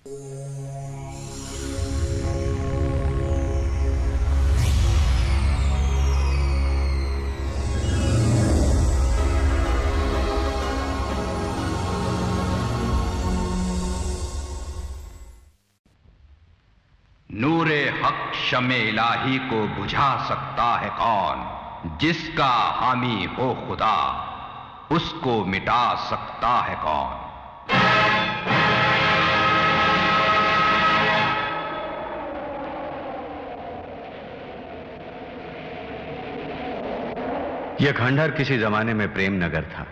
नूरे हक शमे इलाही को बुझा सकता है कौन? जिसका हामी हो खुदा उसको मिटा सकता है कौन? यह खंडहर किसी जमाने में प्रेम नगर था।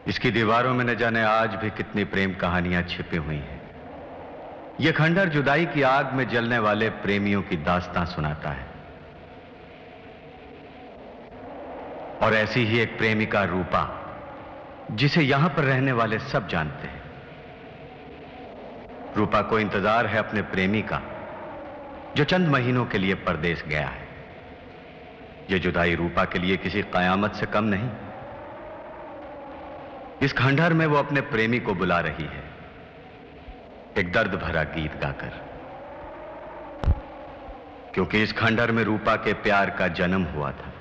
इसकी दीवारों में न जाने आज भी कितनी प्रेम कहानियां छिपी हुई हैं। यह खंडहर जुदाई की आग में जलने वाले प्रेमियों की दास्तां सुनाता है। और ऐसी ही एक प्रेमिका रूपा, जिसे यहां पर रहने वाले सब जानते हैं। रूपा को इंतजार है अपने प्रेमी का, जो चंद महीनों के लिए परदेश गया है। यह जुदाई रूपा के लिए किसी कयामत से कम नहीं। इस खंडहर में वो अपने प्रेमी को बुला रही है, एक दर्द भरा गीत गाकर, क्योंकि इस खंडहर में रूपा के प्यार का जन्म हुआ था।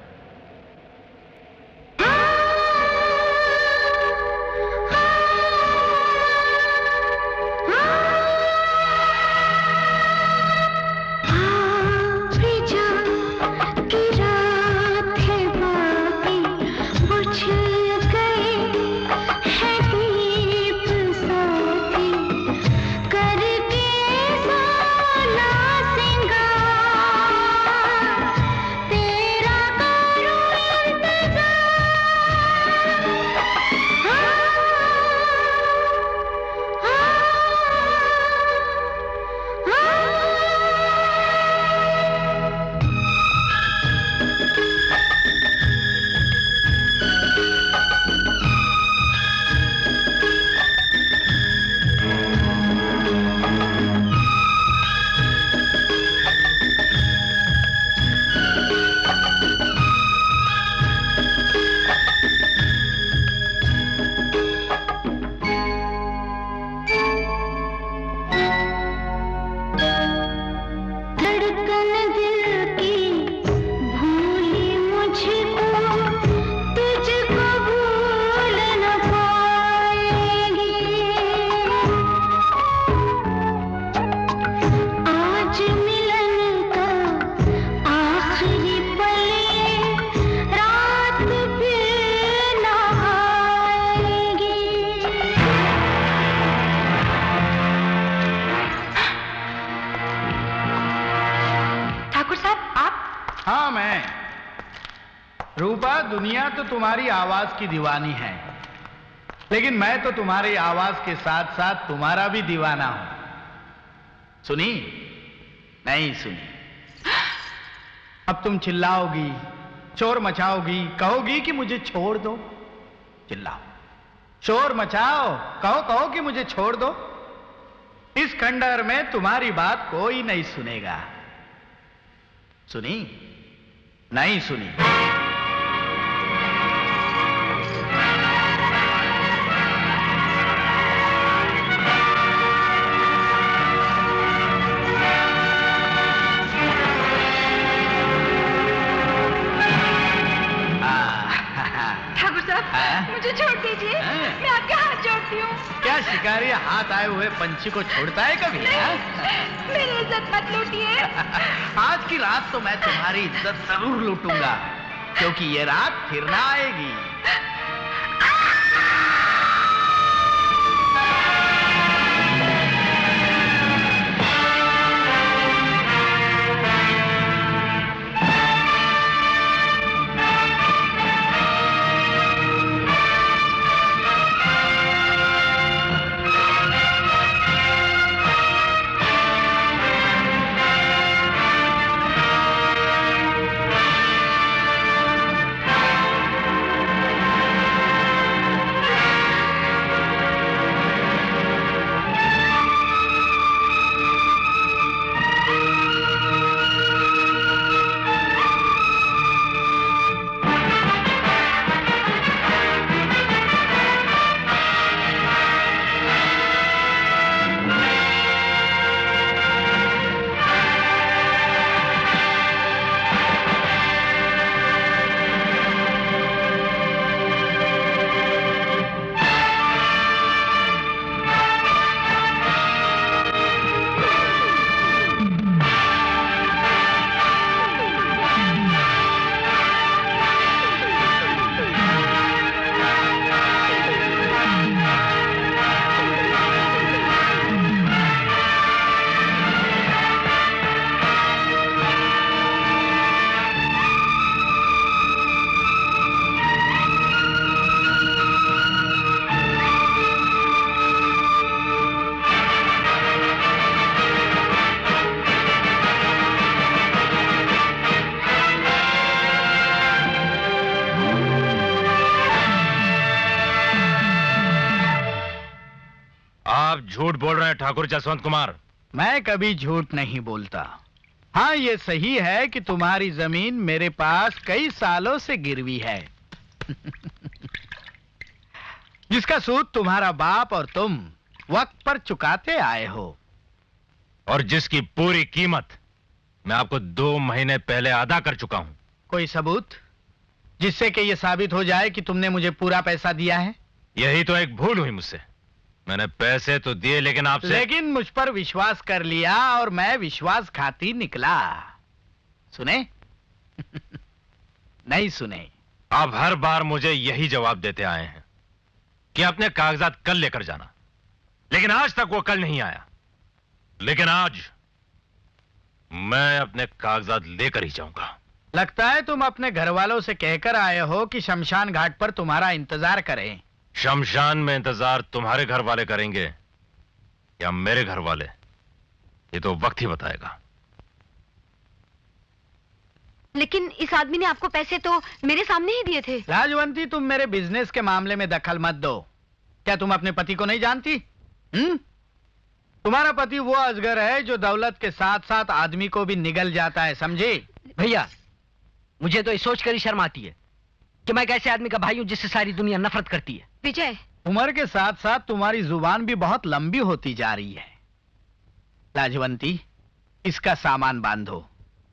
दुनिया तो तुम्हारी आवाज की दीवानी है, लेकिन मैं तो तुम्हारी आवाज के साथ साथ तुम्हारा भी दीवाना हूं। सुनी? नहीं सुनी? अब तुम चिल्लाओगी, शोर मचाओगी, कहोगी कि मुझे छोड़ दो। चिल्लाओ, शोर मचाओ, कहो कहो कि मुझे छोड़ दो। इस खंडहर में तुम्हारी बात कोई नहीं सुनेगा। सुनी? नहीं सुनी? मुझे छोड़ दीजिए, मैं आपके हाथ जोड़ती हूँ। क्या शिकारी हाथ आए हुए पंछी को छोड़ता है कभी? मेरी इज्जत मत लूटिए। आज की रात तो मैं तुम्हारी इज्जत जरूर लूटूंगा, क्योंकि ये रात फिर ना आएगी। आप झूठ बोल रहे हैं ठाकुर जसवंत कुमार। मैं कभी झूठ नहीं बोलता। हाँ, ये सही है कि तुम्हारी जमीन मेरे पास कई सालों से गिरवी है जिसका सूद तुम्हारा बाप और तुम वक्त पर चुकाते आए हो, और जिसकी पूरी कीमत मैं आपको 2 महीने पहले अदा कर चुका हूं। कोई सबूत जिससे कि यह साबित हो जाए कि तुमने मुझे पूरा पैसा दिया है? यही तो एक भूल हुई मुझसे। मैंने पैसे तो दिए, लेकिन मुझ पर विश्वास कर लिया और मैं विश्वासघाती निकला। सुने नहीं सुने? आप हर बार मुझे यही जवाब देते आए हैं कि अपने कागजात कल लेकर जाना, लेकिन आज तक वो कल नहीं आया। लेकिन आज मैं अपने कागजात लेकर ही जाऊंगा। लगता है तुम अपने घर वालों से कहकर आए हो कि शमशान घाट पर तुम्हारा इंतजार करें। शमशान में इंतजार तुम्हारे घर वाले करेंगे या मेरे घर वाले, ये तो वक्त ही बताएगा। लेकिन इस आदमी ने आपको पैसे तो मेरे सामने ही दिए थे। लाजवंती, तुम मेरे बिजनेस के मामले में दखल मत दो। क्या तुम अपने पति को नहीं जानती? तुम्हारा पति वो अजगर है जो दौलत के साथ साथ आदमी को भी निगल जाता है, समझे? भैया, मुझे तो ये सोचकर ही शर्म आती है कि मैं एक ऐसे आदमी का भाई हूं जिससे सारी दुनिया नफरत करती है। विजय, उम्र के साथ साथ तुम्हारी जुबान भी बहुत लंबी होती जा रही है। लाजवंती, इसका सामान बांधो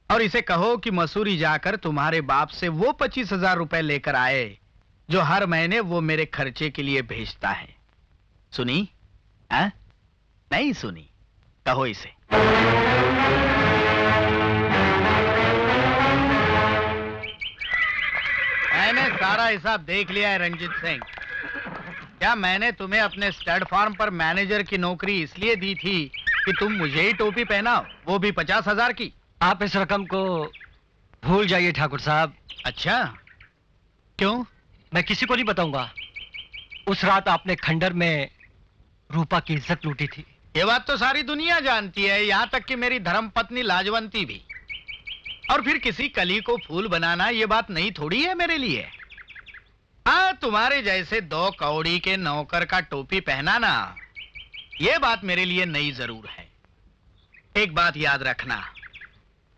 और इसे कहो कि मसूरी जाकर तुम्हारे बाप से वो 25,000 रुपए लेकर आए जो हर महीने वो मेरे खर्चे के लिए भेजता है। सुनी? हाँ? नहीं सुनी? कहो इसे। मैंने सारा हिसाब देख लिया है रंजीत सिंह। क्या मैंने तुम्हें अपने स्टड फार्म पर मैनेजर की नौकरी इसलिए दी थी कि तुम मुझे ही टोपी पहनाओ, वो भी 50,000 की? आप इस रकम को भूल जाइए ठाकुर साहब। अच्छा, क्यों? मैं किसी को नहीं बताऊंगा। उस रात आपने खंडर में रूपा की इज्जत लूटी थी। ये बात तो सारी दुनिया जानती है, यहाँ तक कि मेरी धर्मपत्नी लाजवंती भी। और फिर किसी कली को फूल बनाना ये बात नहीं थोड़ी है मेरे लिए। हाँ, तुम्हारे जैसे 2 कौड़ी के नौकर का टोपी पहनाना ये बात मेरे लिए नई जरूर है। एक बात याद रखना,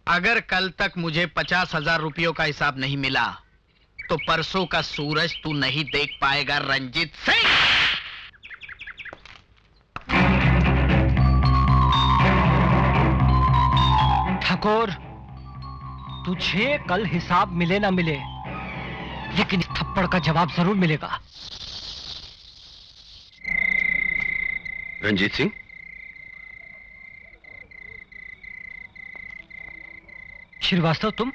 अगर कल तक मुझे 50,000 रुपयों का हिसाब नहीं मिला तो परसों का सूरज तू नहीं देख पाएगा रंजीत सिंह। ठाकुर, तुझे कल हिसाब मिले ना मिले, लेकिन इस थप्पड़ का जवाब जरूर मिलेगा। रंजीत सिंह, श्रीवास्तव, तुम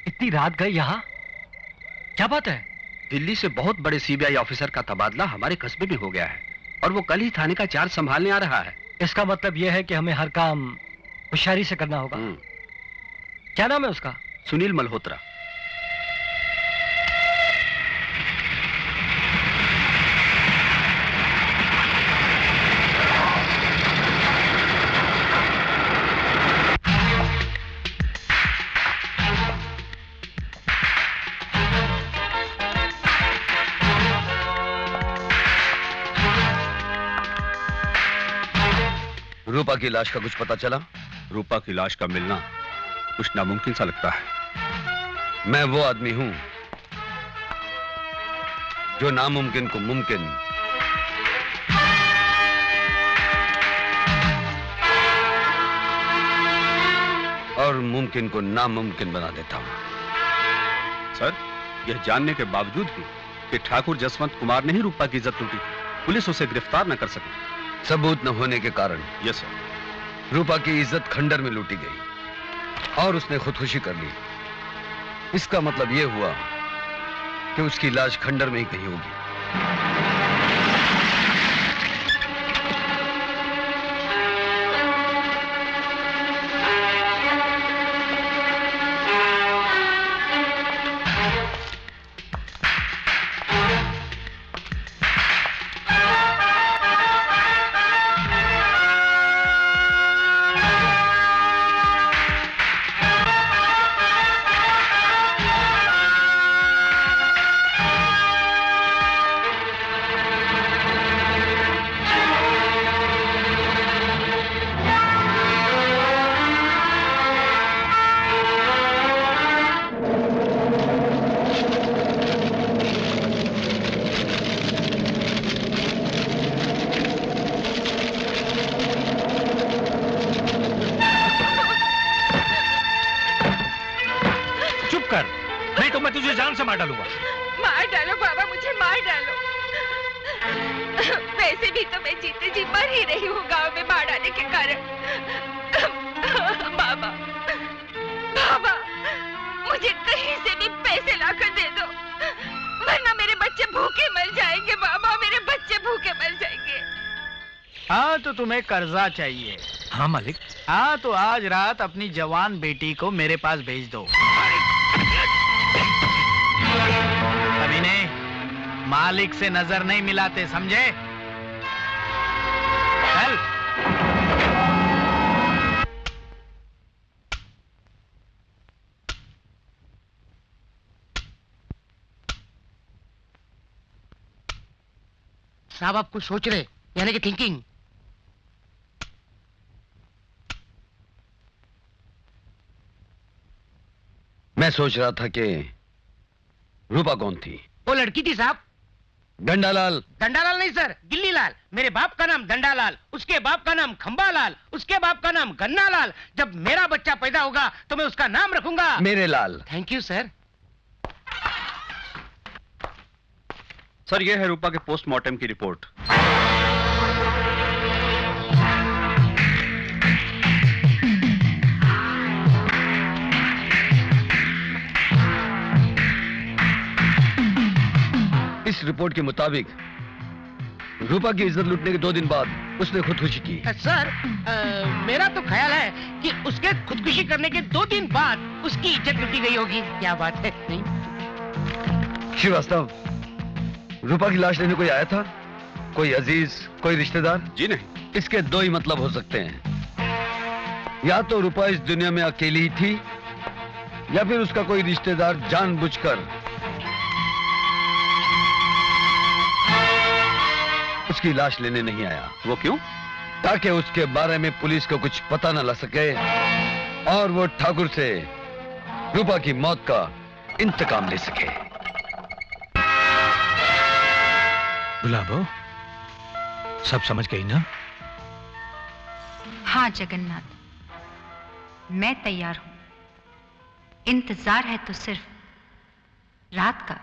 इतनी रात गए यहां, क्या बात है? दिल्ली से बहुत बड़े सीबीआई ऑफिसर का तबादला हमारे कस्बे में हो गया है और वो कल ही थाने का चार्ज संभालने आ रहा है। इसका मतलब यह है कि हमें हर काम होशियारी से करना होगा। क्या नाम है उसका? सुनील मल्होत्रा। रूपा की लाश का कुछ पता चला? रूपा की लाश का मिलना कुछ नामुमकिन सा लगता है। मैं वो आदमी हूं जो नामुमकिन को मुमकिन और मुमकिन को नामुमकिन बना देता हूं। सर, यह जानने के बावजूद भी कि ठाकुर जसवंत कुमार ने ही रूपा की इज्जत लूटी, पुलिस उसे गिरफ्तार न कर सकी। सबूत न होने के कारण यस सर। रूपा की इज्जत खंडर में लूटी गई और उसने खुदकुशी कर ली। इसका मतलब यह हुआ कि उसकी लाश खंडर में ही कहीं होगी। मार डालूंगा। मार डालो बाबा, मुझे मार डालो। वैसे भी तो मैं जीते जी मर ही रही हूँ गांव में मार डालने के कारण। बाबा, बाबा, मुझे कहीं से भी पैसे लाकर दे दो, वरना मेरे बच्चे भूखे मर जाएंगे। बाबा, मेरे बच्चे भूखे मर जाएंगे। हाँ, तो तुम्हें कर्जा चाहिए? हाँ मालिक। हाँ, तो आज रात अपनी जवान बेटी को मेरे पास भेज दो। कमीने, मालिक से नजर नहीं मिलाते, समझे? चल। साहब आप कुछ सोच रहे, यानी कि थिंकिंग। मैं सोच रहा था कि रूपा कौन थी? वो लड़की थी साहब। डंडालाल? डंडालाल नहीं सर, गिल्लीलाल। मेरे बाप का नाम डंडालाल, उसके बाप का नाम खंबालाल, उसके बाप का नाम गन्नालाल। जब मेरा बच्चा पैदा होगा तो मैं उसका नाम रखूंगा मेरे लाल। Thank you sir. सर, यह है रूपा के पोस्टमार्टम की रिपोर्ट। इस रिपोर्ट के मुताबिक रूपा की इज्जत लूटने के 2 दिन बाद उसने खुदकुशी की। सर, मेरा तो ख्याल है कि उसके खुदकुशी करने के 2 दिन बाद उसकी इज्जत लूटी गई होगी। क्या बात है? नहीं श्रीवास्तव, रूपा की लाश लेने कोई आया था? कोई अजीज, कोई रिश्तेदार? जी नहीं। इसके 2 ही मतलब हो सकते हैं। या तो रूपा इस दुनिया में अकेली ही थी, या फिर उसका कोई रिश्तेदार जानबूझकर उसकी लाश लेने नहीं आया। वो क्यों? ताकि उसके बारे में पुलिस को कुछ पता न लग सके और वो ठाकुर से रूपा की मौत का इंतकाम ले सके। गुलाबो, सब समझ गई ना? हाँ जगन्नाथ, मैं तैयार हूं। इंतजार है तो सिर्फ रात का।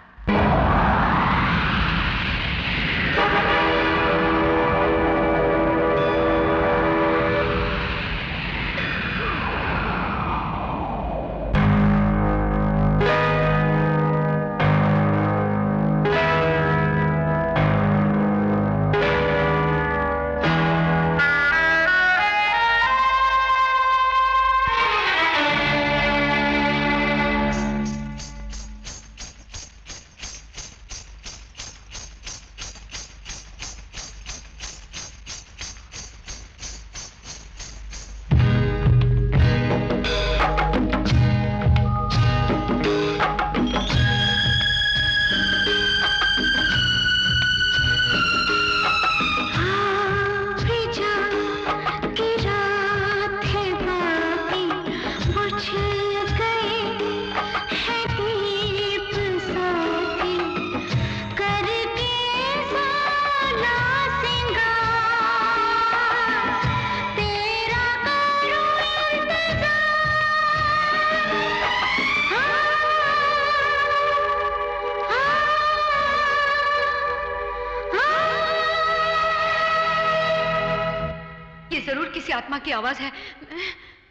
आत्मा की आवाज है।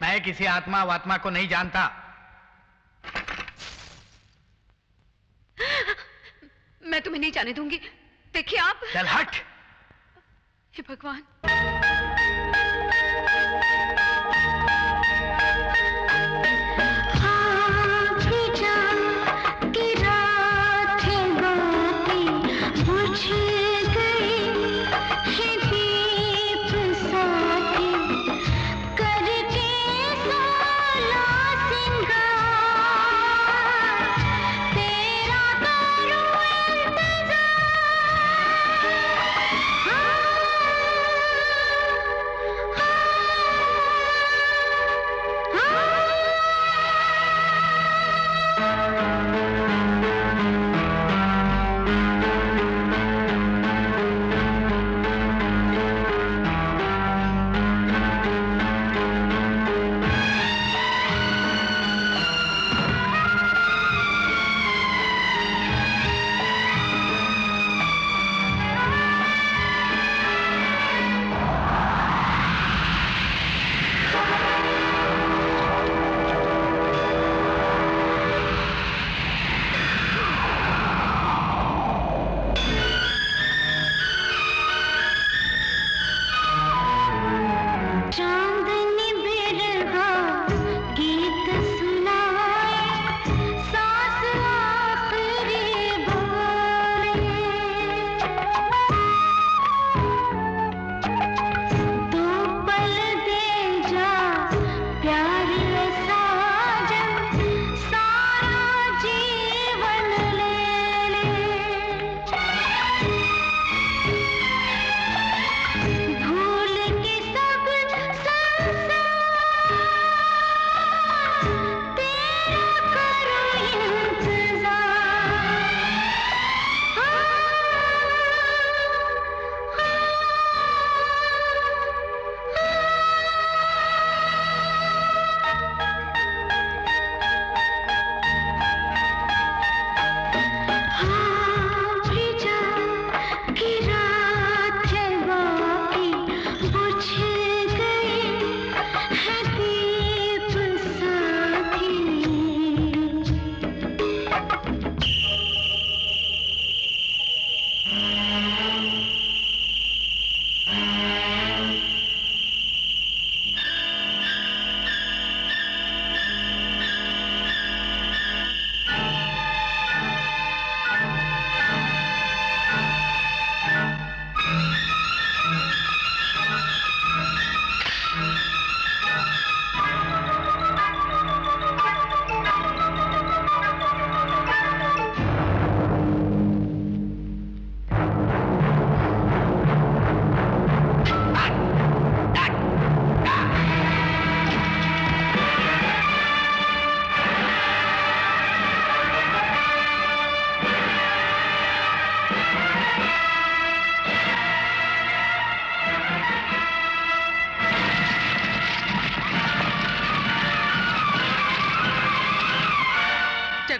मैं किसी आत्मा वात्मा को नहीं जानता। मैं तुम्हें नहीं जाने दूंगी। देखिए आप। चल हट। हे भगवान।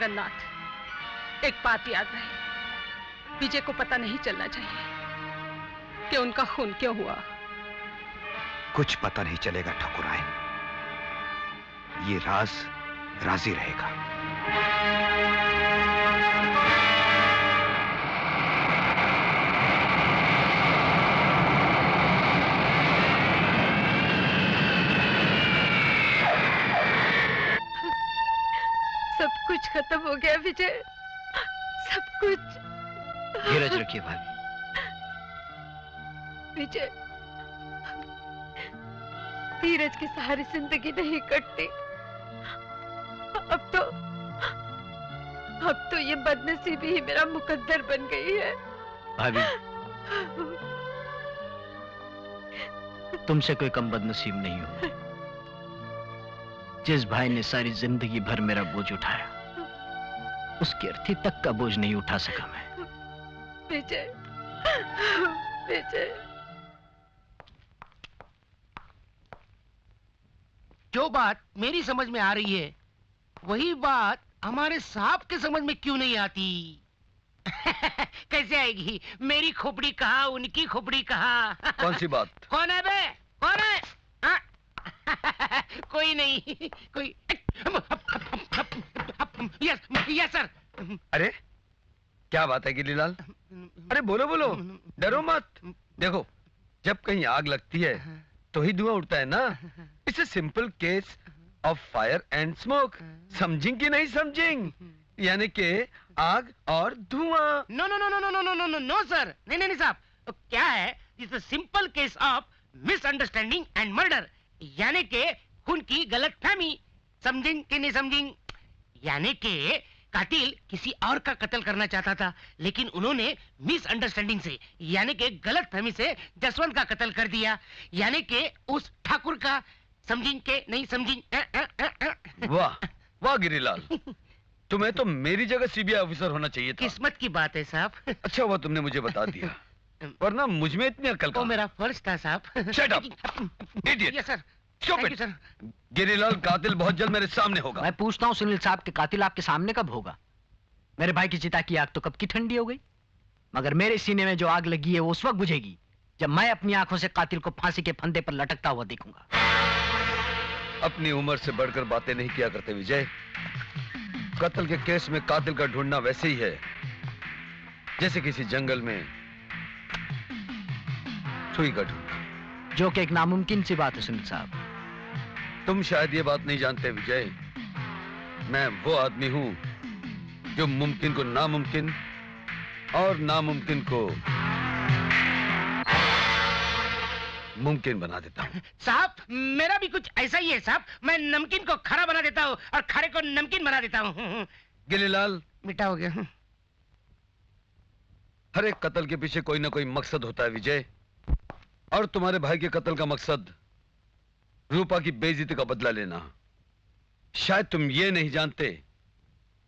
जगन्नाथ, एक बात याद रहे, विजय को पता नहीं चलना चाहिए कि उनका खून क्यों हुआ। कुछ पता नहीं चलेगा ठाकुरायन, ये राज राजी रहेगा। सब कुछ खत्म हो गया विजय, सब कुछ। धीरज रखिए भाभी। विजय, धीरज के सहारे जिंदगी नहीं कटती। अब तो ये बदनसीबी ही मेरा मुकद्दर बन गई है। भाभी, तुमसे कोई कम बदनसीब नहीं हो। जिस भाई ने सारी जिंदगी भर मेरा बोझ उठाया, उसकी अर्थी तक का बोझ नहीं उठा सका मैं। विजय, विजय। जो बात मेरी समझ में आ रही है, वही बात हमारे साहब के समझ में क्यों नहीं आती? कैसे आएगी? मेरी खोपड़ी कहाँ, उनकी खोपड़ी कहाँ? कौन सी बात? कौन है बे? कौन है? कोई नहीं, कोई। Yes, yes sir. अरे क्या बात है गिल्लीलाल? अरे बोलो बोलो, डरो मत। देखो, जब कहीं आग लगती है तो ही धुआं उठता है ना। It's a simple case of fire and smoke. समझें कि नहीं समझें? यानी कि आग और धुआं। No no no no no no no no no sir, नहीं नहीं साहब। तो क्या है? It's a simple case of misunderstanding and murder, यानी कि खून की गलतफहमी। समझें कि नहीं समझें? यानी कि कातिल किसी और का कत्ल करना चाहता था, लेकिन उन्होंने मिसअंडरस्टैंडिंग से, यानी कि गलतफहमी से जसवंत का कत्ल कर दिया, यानी कि उस ठाकुर का। समझें कि नहीं समझें? वाह वाह गिरीलाल, तुम्हें तो मेरी जगह सीबीआई ऑफिसर होना चाहिए था। किस्मत की बात है साहब। अच्छा हुआ तुमने मुझे बता दिया, वरना मुझ में इतनी अक्ल वो मेरा फर्ज था साहब। Shut up idiot. Yes sir. Stupid sir. Girilal, कातिल बहुत जल्द मेरे सामने होगा। मैं पूछता हूँ सुनील साहब के कातिल आपके सामने कब होगा? मेरे भाई की चिता की आग तो कब की ठंडी हो गई, मगर मेरे सीने में जो आग लगी है वो उस वक्त बुझेगी जब मैं अपनी आंखों से कातिल को फांसी के फंदे पर लटकता हुआ देखूंगा। अपनी उम्र से बढ़कर बातें नहीं किया करते विजय। कत्ल के केस में कातिल का ढूंढना वैसे ही है जैसे किसी जंगल में सुई का ढूंढना, जो कि एक नामुमकिन सी बात है सुनील साहब। तुम शायद ये बात नहीं जानते विजय, मैं वो आदमी हूं जो मुमकिन को नामुमकिन और नामुमकिन को मुमकिन बना देता हूं। साहब, मेरा भी कुछ ऐसा ही है साहब। मैं नमकीन को खरा बना देता हूँ और खरे को नमकीन बना देता हूँ। गिलीलाल, मिठा हो गया। हर एक कत्ल के पीछे कोई ना कोई मकसद होता है विजय, और तुम्हारे भाई के कत्ल का मकसद रूपा की बेइज्जती का बदला लेना। शायद तुम ये नहीं जानते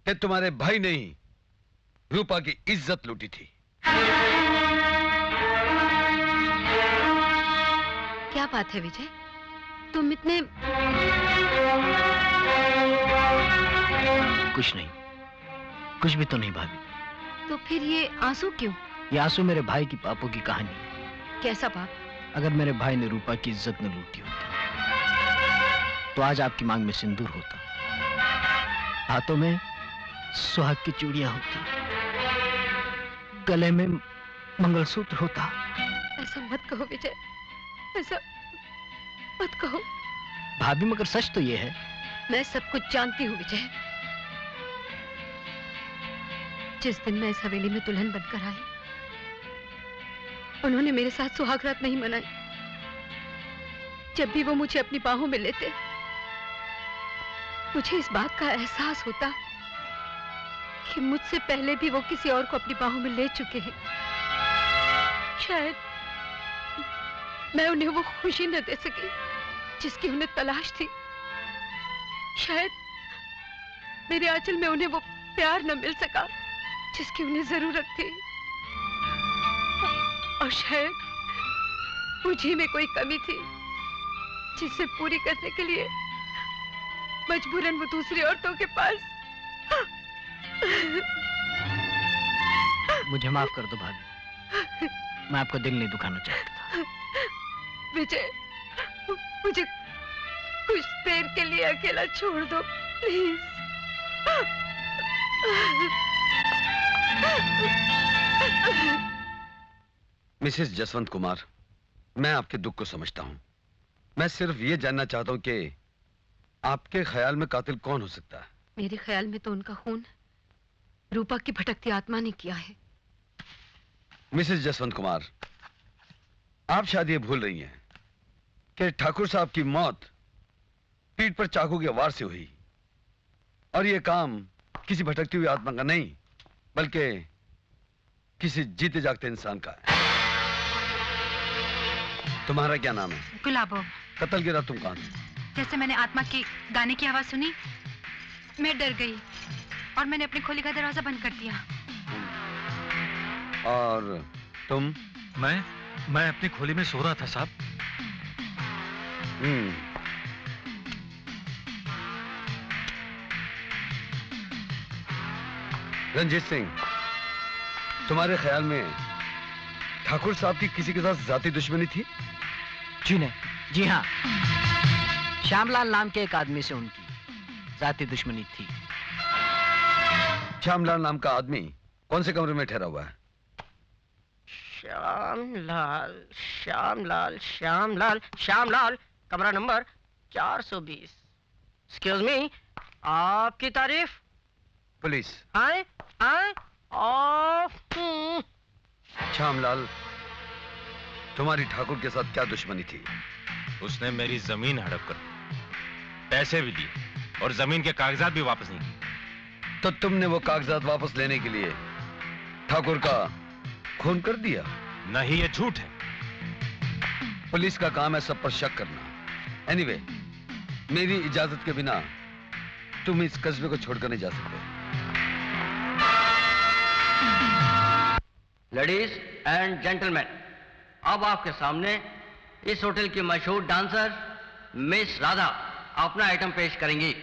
कि तुम्हारे भाई ने ही रूपा की इज्जत लूटी थी। क्या बात है विजय, तुम इतने... कुछ नहीं, कुछ भी तो नहीं भाभी। तो फिर ये आंसू क्यों? ये आंसू मेरे भाई की पापों की कहानी। कैसा पाप? अगर मेरे भाई ने रूपा की इज्जत न लूटी होती तो आज आपकी मांग में सिंदूर होता, हाथों में सुहाग की चूड़ियां होती, गले में मंगलसूत्र होता। ऐसा मत कहो विजय, ऐसा मत कहो। भाभी, मगर सच तो ये है। मैं सब कुछ जानती हूँ विजय। जिस दिन मैं इस हवेली में दुल्हन बनकर आई, उन्होंने मेरे साथ सुहाग रात नहीं मनाई। जब भी वो मुझे अपनी बाहों में लेते, मुझे इस बात का एहसास होता कि मुझसे पहले भी वो किसी और को अपनी बाहों में ले चुके हैं। शायद मैं उन्हें वो खुशी न दे सकी जिसकी उन्हें तलाश थी। शायद मेरे आंचल में उन्हें वो प्यार न मिल सका जिसकी उन्हें जरूरत थी। और शायद मुझे में कोई कमी थी जिसे पूरी करने के लिए मजबूरन वो दूसरी औरतों के पास मुझे माफ कर दो भाभी, मैं आपको दिल नहीं दुखाना चाहता था। विजय, मुझे कुछ देर के लिए अकेला छोड़ दो प्लीज। मिसेस जसवंत कुमार, मैं आपके दुख को समझता हूं। मैं सिर्फ ये जानना चाहता हूं कि आपके ख्याल में कातिल कौन हो सकता है? मेरे ख्याल में तो उनका खून रूपा की भटकती आत्मा ने किया है। मिसेस जसवंत कुमार, आप शायद ये भूल रही हैं कि ठाकुर साहब की मौत पीठ पर चाकू के वार से हुई, और ये काम किसी भटकती हुई आत्मा का नहीं बल्कि किसी जीते जागते इंसान का है। तुम्हारा क्या नाम है? गुलाबो। कत्ल गिरा तुम कहां से? जैसे मैंने आत्मा के गाने की आवाज सुनी, मैं डर गई और मैंने अपनी खोली का दरवाजा बंद कर दिया। और तुम? मैं अपनी खोली में सो रहा था साहब। रंजीत सिंह, तुम्हारे ख्याल में ठाकुर साहब की किसी के साथ जाती दुश्मनी थी? जी नहीं, जी हाँ, श्यामलाल नाम के एक आदमी से उनकी जाती दुश्मनी थी। श्यामलाल नाम का आदमी कौन से कमरे में ठहरा हुआ है? श्यामलाल, श्यामलाल, श्यामलाल, श्यामलाल, कमरा नंबर 420। एक्सक्यूज मी, आपकी तारीफ? पुलिस। आए आए। श्यामलाल, तुम्हारी ठाकुर के साथ क्या दुश्मनी थी? उसने मेरी जमीन हड़प कर दी, पैसे भी दिए और जमीन के कागजात भी वापस नहीं किए। तो तुमने वो कागजात वापस लेने के लिए ठाकुर का खून कर दिया? नहीं, ये झूठ है। पुलिस का काम है सब पर शक करना। एनीवे, मेरी इजाजत के बिना तुम इस कस्बे को छोड़कर नहीं जा सकते। लेडीज एंड जेंटलमैन, अब आपके सामने इस होटल की मशहूर डांसर मिस राधा अपना आइटम पेश करेंगी।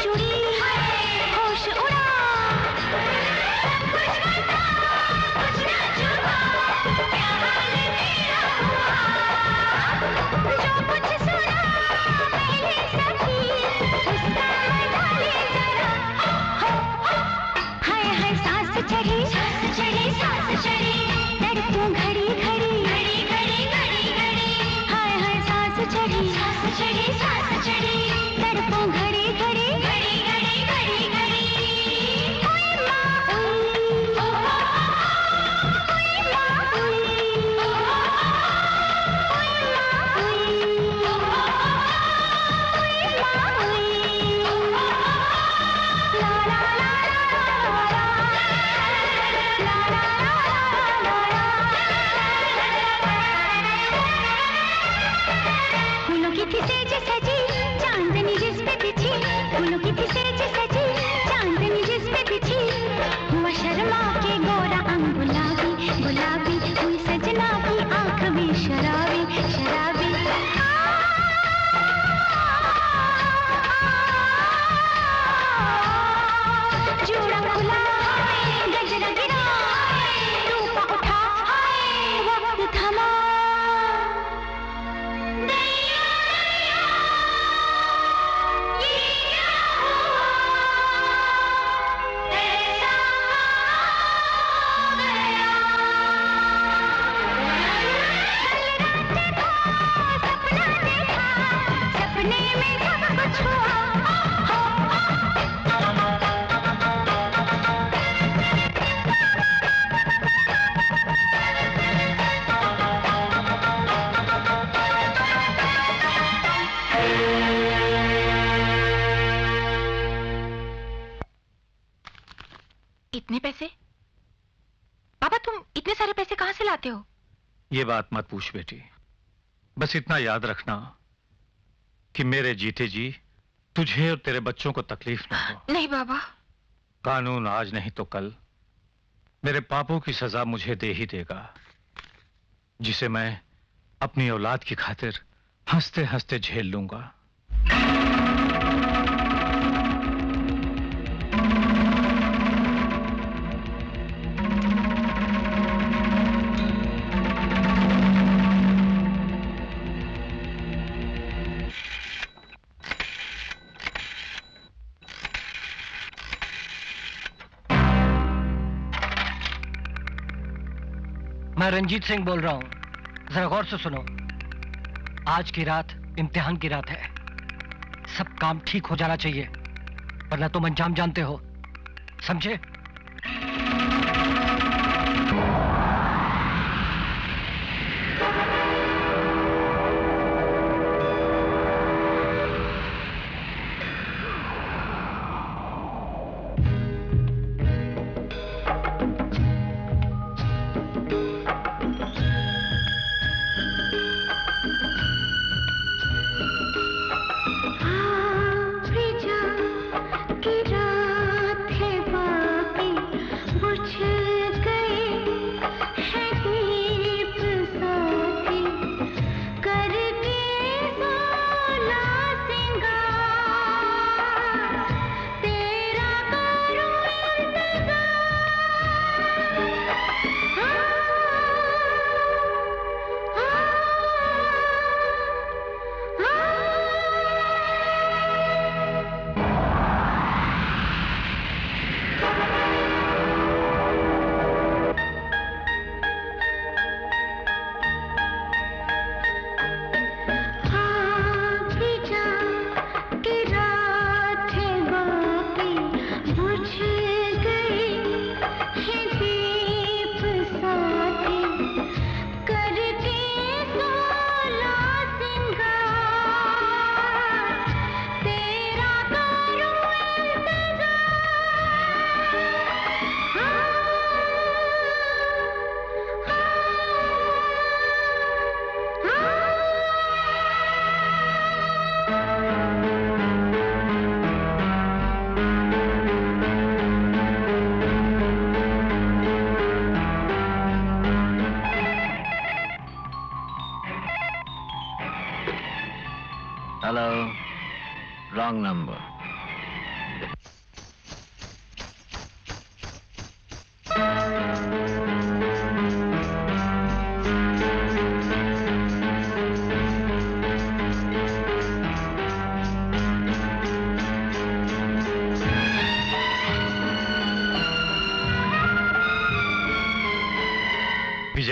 चुड़ी होश उड़ा कुछ बता कुछ ना छुपा क्या हाल तेरा हुआ जो कुछ सुना पहले सखी उसका मजा ले जरा हाय हाय सांस चढ़ी सांस चढ़ी तड़पूं घड़ी घड़ी घड़ी घड़ी घड़ी घड़ी हाय हाय सांस चढ़ी सांस चढ़ी तड़पूं घड़ी घड़ी घड़ी घड़ी घड़ी घड़ी ओए माँ ओए माँ फूलों की थी सेज सजी चांदनी जिस पे बिछी फूलों की थी सेज सजी चांदनी जिस पे बिछी हुआ शर्मा के गोरा अंग गुलाबी गुलाबी हुई सजना की आंख में शराबी शराबी जूड़ा खुला गजरा गिरा रूपा उठा वक्त थमा सपने में सब कुछ हुआ इतने पैसे? पापा तुम इतने सारे पैसे कहां से लाते हो? ये बात मत पूछ बेटी, बस इतना याद रखना कि मेरे जीते जी तुझे और तेरे बच्चों को तकलीफ ना हो। नहीं बाबा। कानून आज नहीं तो कल मेरे पापों की सजा मुझे दे ही देगा, जिसे मैं अपनी औलाद की खातिर हंसते हंसते झेल लूंगा। मैं रंजीत सिंह बोल रहा हूं, जरा गौर से सुनो। आज की रात इम्तिहान की रात है, सब काम ठीक हो जाना चाहिए, वरना तुम अंजाम जानते हो, समझे? Hello, wrong number.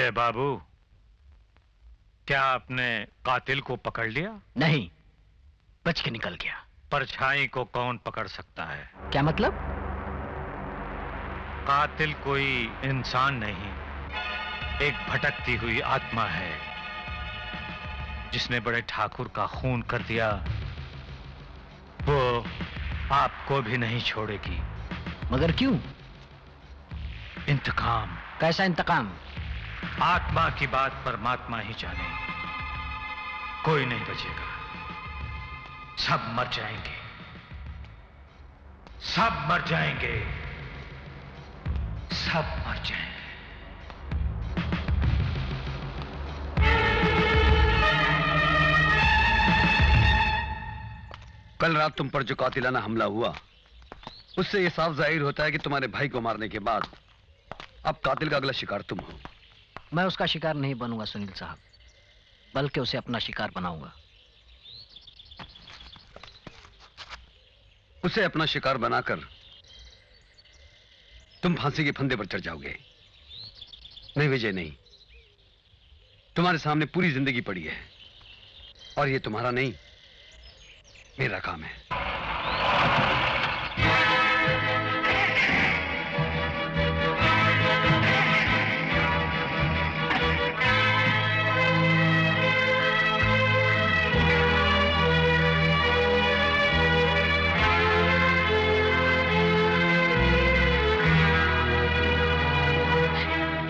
Vijay Babu, क्या आपने कातिल को पकड़ लिया? नहीं, बच के निकल गया। परछाई को कौन पकड़ सकता है? क्या मतलब? कातिल कोई इंसान नहीं, एक भटकती हुई आत्मा है जिसने बड़े ठाकुर का खून कर दिया। वो आपको भी नहीं छोड़ेगी। मगर क्यों? इंतकाम। कैसा इंतकाम? आत्मा की बात परमात्मा ही जाने। कोई नहीं बचेगा, सब मर जाएंगे, सब मर जाएंगे, सब मर जाएंगे। कल रात तुम पर जो कातिलाना हमला हुआ, उससे यह साफ जाहिर होता है कि तुम्हारे भाई को मारने के बाद अब कातिल का अगला शिकार तुम हो। मैं उसका शिकार नहीं बनूंगा सुनील साहब, बल्कि उसे अपना शिकार बनाऊंगा। उसे अपना शिकार बनाकर तुम फांसी के फंदे पर चढ़ जाओगे। नहीं विजय, नहीं। तुम्हारे सामने पूरी जिंदगी पड़ी है और ये तुम्हारा नहीं, मेरा काम है।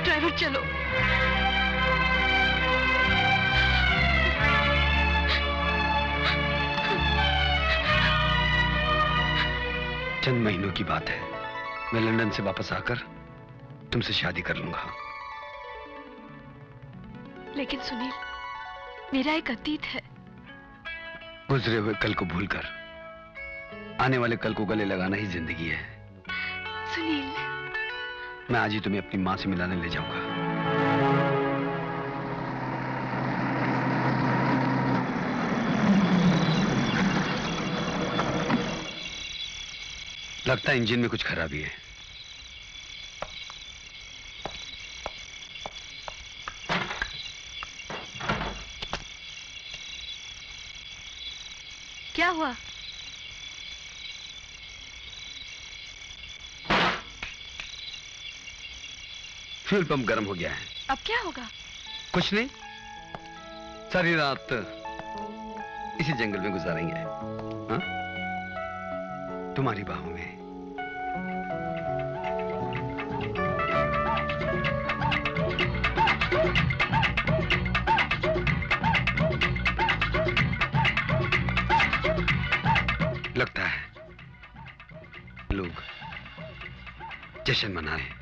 ड्राइवर चलो। चंद महीनों की बात है, मैं लंदन से वापस आकर तुमसे शादी कर लूंगा। लेकिन सुनील, मेरा एक अतीत है। गुजरे हुए कल को भूलकर आने वाले कल को गले लगाना ही जिंदगी है। सुनील, मैं आज ही तुम्हें अपनी मां से मिलाने ले जाऊंगा। लगता है इंजन में कुछ खराबी है। क्या हुआ? फ्यूल पंप गर्म हो गया है। अब क्या होगा? कुछ नहीं, सारी रात इसी जंगल में गुजारेंगे। हाँ? तुम्हारी बाहों में। लगता है लोग जश्न मना रहे हैं।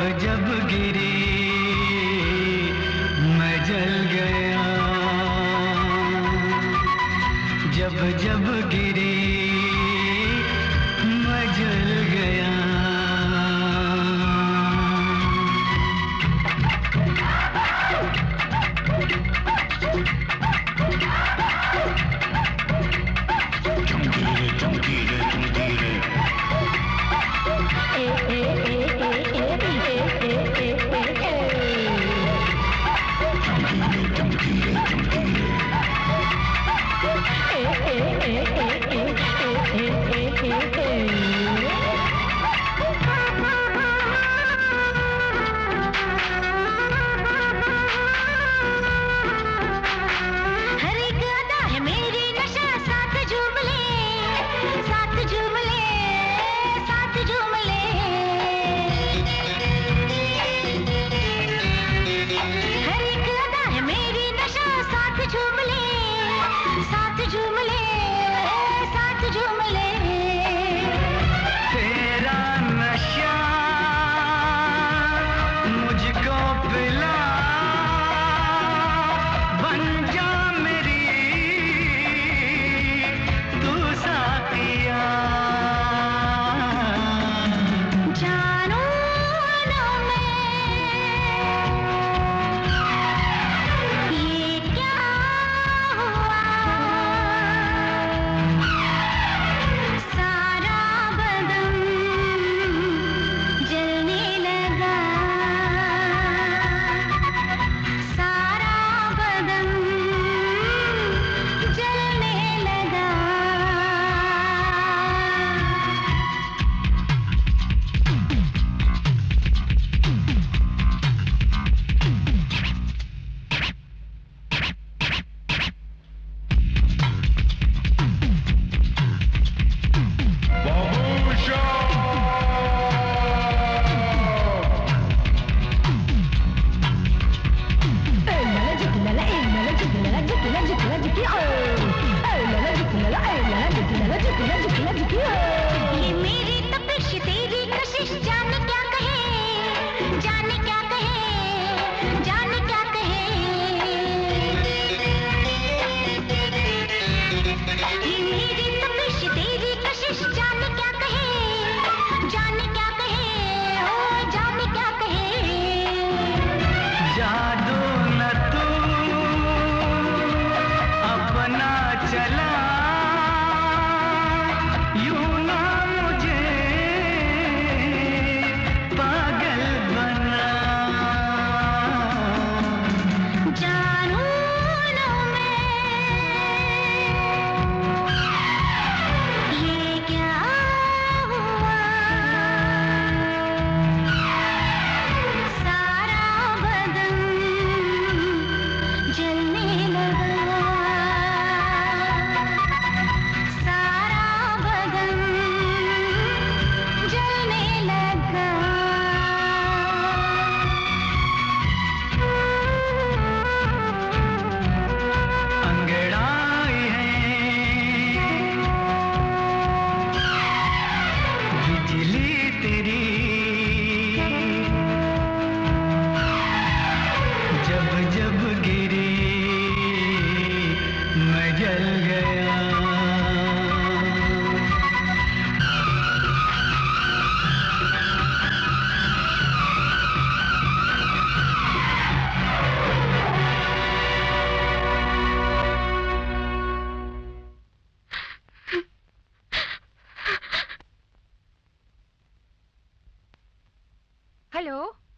जब गिरी मैं जल गया, जब जब गिरी मैं जल गया।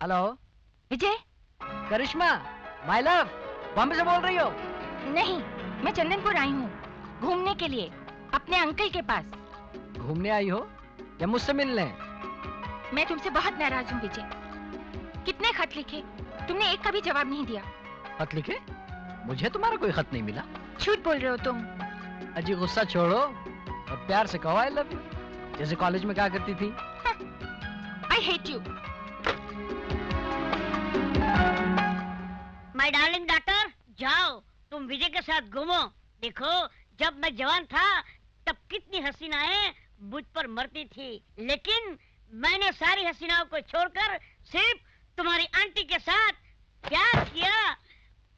Hello Vijay, Karishma, my love, Bombay से बोल रही हो? नहीं, मैं चंदनपुर आई हूँ घूमने के लिए अपने अंकल के पास। घूमने आई हो या मुझसे मिलने? मैं तुमसे बहुत नाराज हूँ विजय। कितने खत लिखे, तुमने एक का भी जवाब नहीं दिया। खत लिखे? मुझे तुम्हारा कोई खत नहीं मिला। झूठ बोल रहे हो तुम। अजी गुस्सा छोड़ो और प्यार से कहो आई लव यू, जैसे कॉलेज में कहा करती थी। I hate you. My darling daughter, जाओ तुम विजय के साथ घूमो। देखो जब मैं जवान था तब कितनी हसीनाएं मुझ पर मरती थी, लेकिन मैंने सारी हसीनाओं को छोड़कर सिर्फ तुम्हारी आंटी के साथ प्यार किया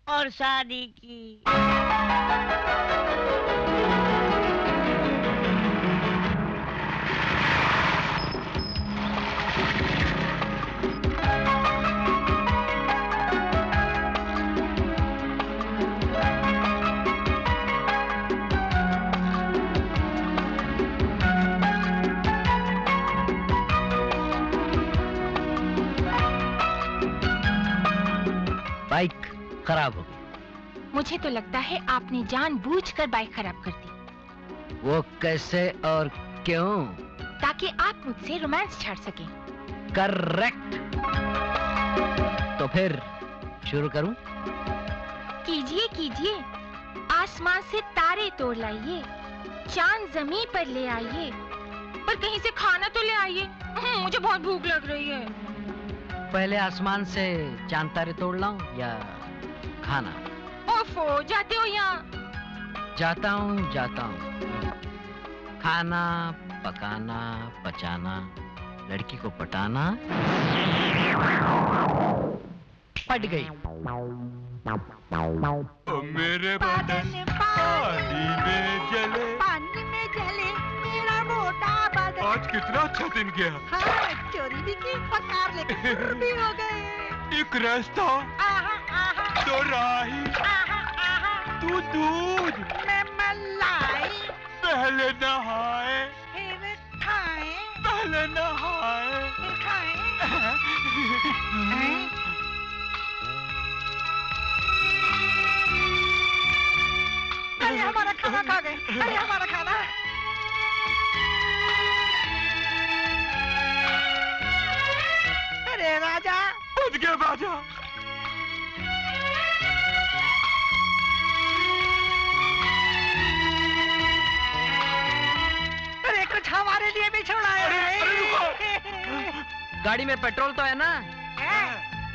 और शादी की। बाइक खराब हो गई। मुझे तो लगता है आपने जानबूझकर बाइक खराब कर दी। वो कैसे और क्यों? ताकि आप मुझसे रोमांस छाड़ सकें। करेक्ट। तो फिर शुरू करूं? कीजिए कीजिए। आसमान से तारे तोड़ लाइए, चांद जमीन पर ले आइए, पर कहीं से खाना तो ले आइए। मुझे बहुत भूख लग रही है। पहले आसमान से चांद तारे तोड़ लाऊं या खाना? ओफो, जाते हो यहाँ? जाता हूँ। खाना पकाना पचाना, लड़की को पटाना। पट गई। ओ मेरे बदन पानी में जले, पानी में जले मेरा मोटा बदन। आज कितना अच्छा दिन गया। हाँ, चोरी भी की, पकार लेके शुरू भी हो गए। एक रास्ता, दो राही, तू दूध, मैं मलाई। पहले नहाए, फिर खाए, पहले नहाए, फिर खाए। अरे हमारा खाना खा गए। अरे हमारा खाना। अरे राजा, उठ गया बाजा। अरे कुछ हमारे लिए भी छोड़ा है। गाड़ी में पेट्रोल तो है ना?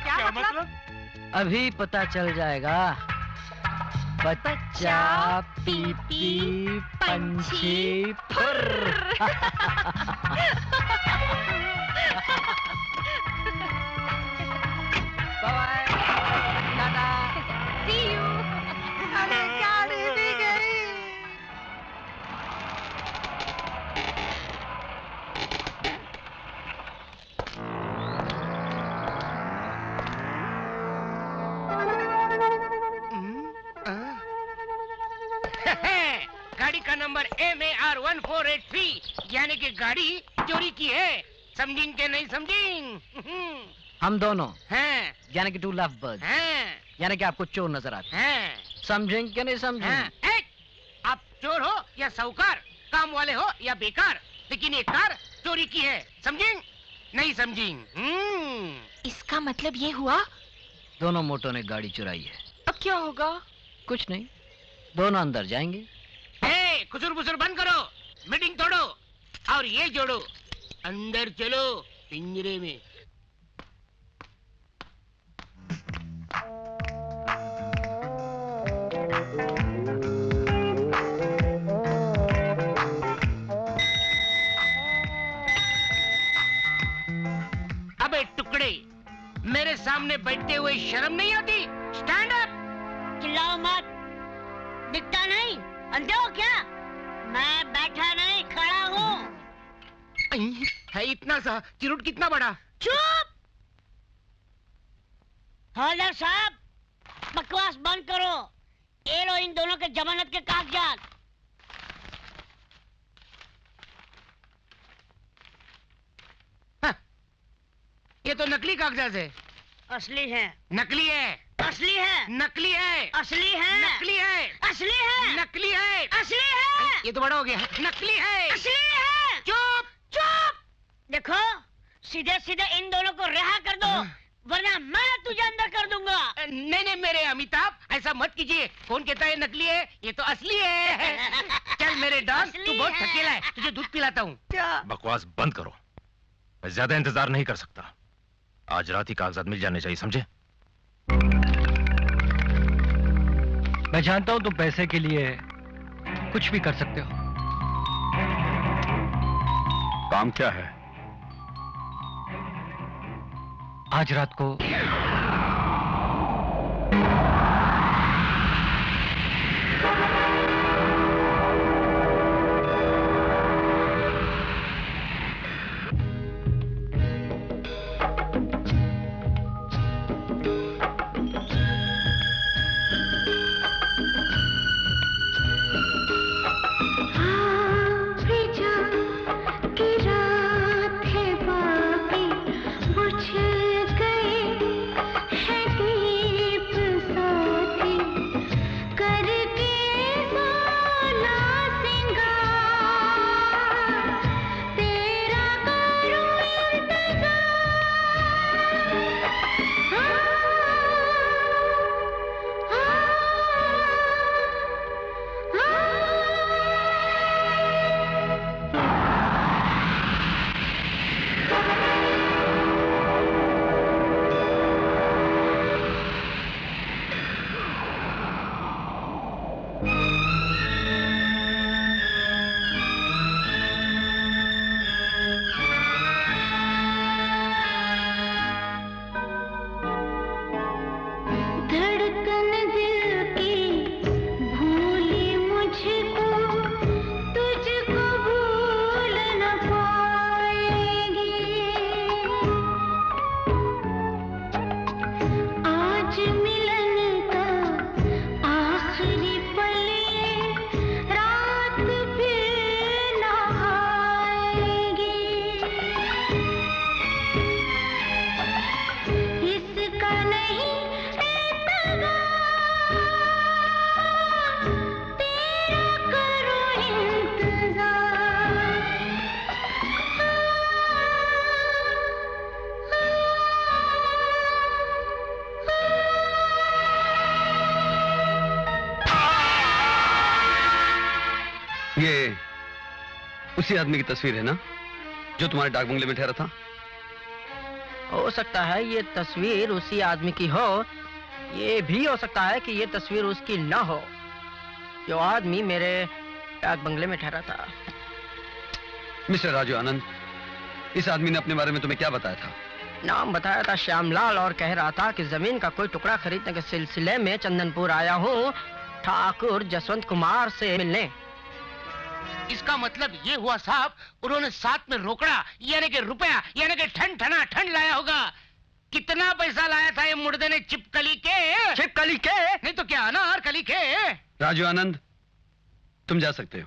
क्या मतलब? अभी पता चल जाएगा। बच्चा पी पी पंछी फुर्र। बाय टाटा। See you। अरे गाड़ी भी गई। गाड़ी का नंबर MAR1483, यानी कि गाड़ी चोरी की है। समझेंगे के नहीं समझेंगे? हम दोनों हैं, यानी कि टू लव बर्ड्स हैं, यानी कि आपको चोर नजर आते हैं। समझेंगे कि नहीं समझेंगे? आप चोर हो या साहूकार, काम वाले हो या बेकार, लेकिन ये कार चोरी की है। समझेंगे नहीं समझेंगे? इसका मतलब ये हुआ दोनों मोटों ने गाड़ी चुराई है। अब क्या होगा? कुछ नहीं, दोनों अंदर जाएंगे। खुसुर बुसुर बंद करो, मीटिंग तोड़ो और ये जोड़ो। अंदर चलो पिंजरे में। अबे टुकड़े, मेरे सामने बैठते हुए शर्म नहीं आती? Stand up. चिल्लाओ मत। दिखता नहीं? अंधे हो क्या? मैं बैठा नहीं, खड़ा हूँ। है इतना सा, चिरुट कितना बड़ा? चुप! हौलदार साहब, बकवास बंद करो। ये लो इन दोनों के जमानत के कागजात। ये तो नकली कागजात है। असली है। नकली है। असली है। नकली है। असली है। नकली है। असली है। नकली है। असली है। ये तो बड़ा हो गया। नकली है। असली है। चुप चुप! देखो, सीधे सीधे इन दोनों को रिहा कर दो, वरना मैं तुझे अंदर कर दूंगा। नहीं नहीं मेरे अमिताभ, ऐसा मत कीजिए। कौन कहता है नकली है? ये तो असली है। चल मेरे डॉग, तू बहुत थकेला है, तुझे दूध पिलाता हूँ। बकवास बंद करो। मैं ज्यादा इंतजार नहीं कर सकता। आज रात ही कागजात मिल जाने चाहिए, समझे? मैं जानता हूं तुम पैसे के लिए कुछ भी कर सकते हो। काम क्या है? आज रात को ये उसी आदमी की तस्वीर है ना जो तुम्हारे डाक बंगले में ठहरा था? हो सकता है ये तस्वीर उसी आदमी की हो, ये भी हो सकता है कि ये तस्वीर उसकी ना हो जो आदमी मेरे डाक बंगले में ठहरा था। मिस्टर राजू आनंद, इस आदमी ने अपने बारे में तुम्हें क्या बताया था? नाम बताया था श्यामलाल और कह रहा था कि जमीन का कोई टुकड़ा खरीदने के सिलसिले में चंदनपुर आया हूँ ठाकुर जसवंत कुमार से मिलने। इसका मतलब ये हुआ साहब, उन्होंने साथ में रोकड़ा यानी कि रुपया यानी कि ठन ठना ठन लाया होगा। कितना पैसा लाया था ये मुर्दे ने चिपकली के? चिपकली के? नहीं तो क्या अनारकली के? राजू आनंद, तुम जा सकते हो।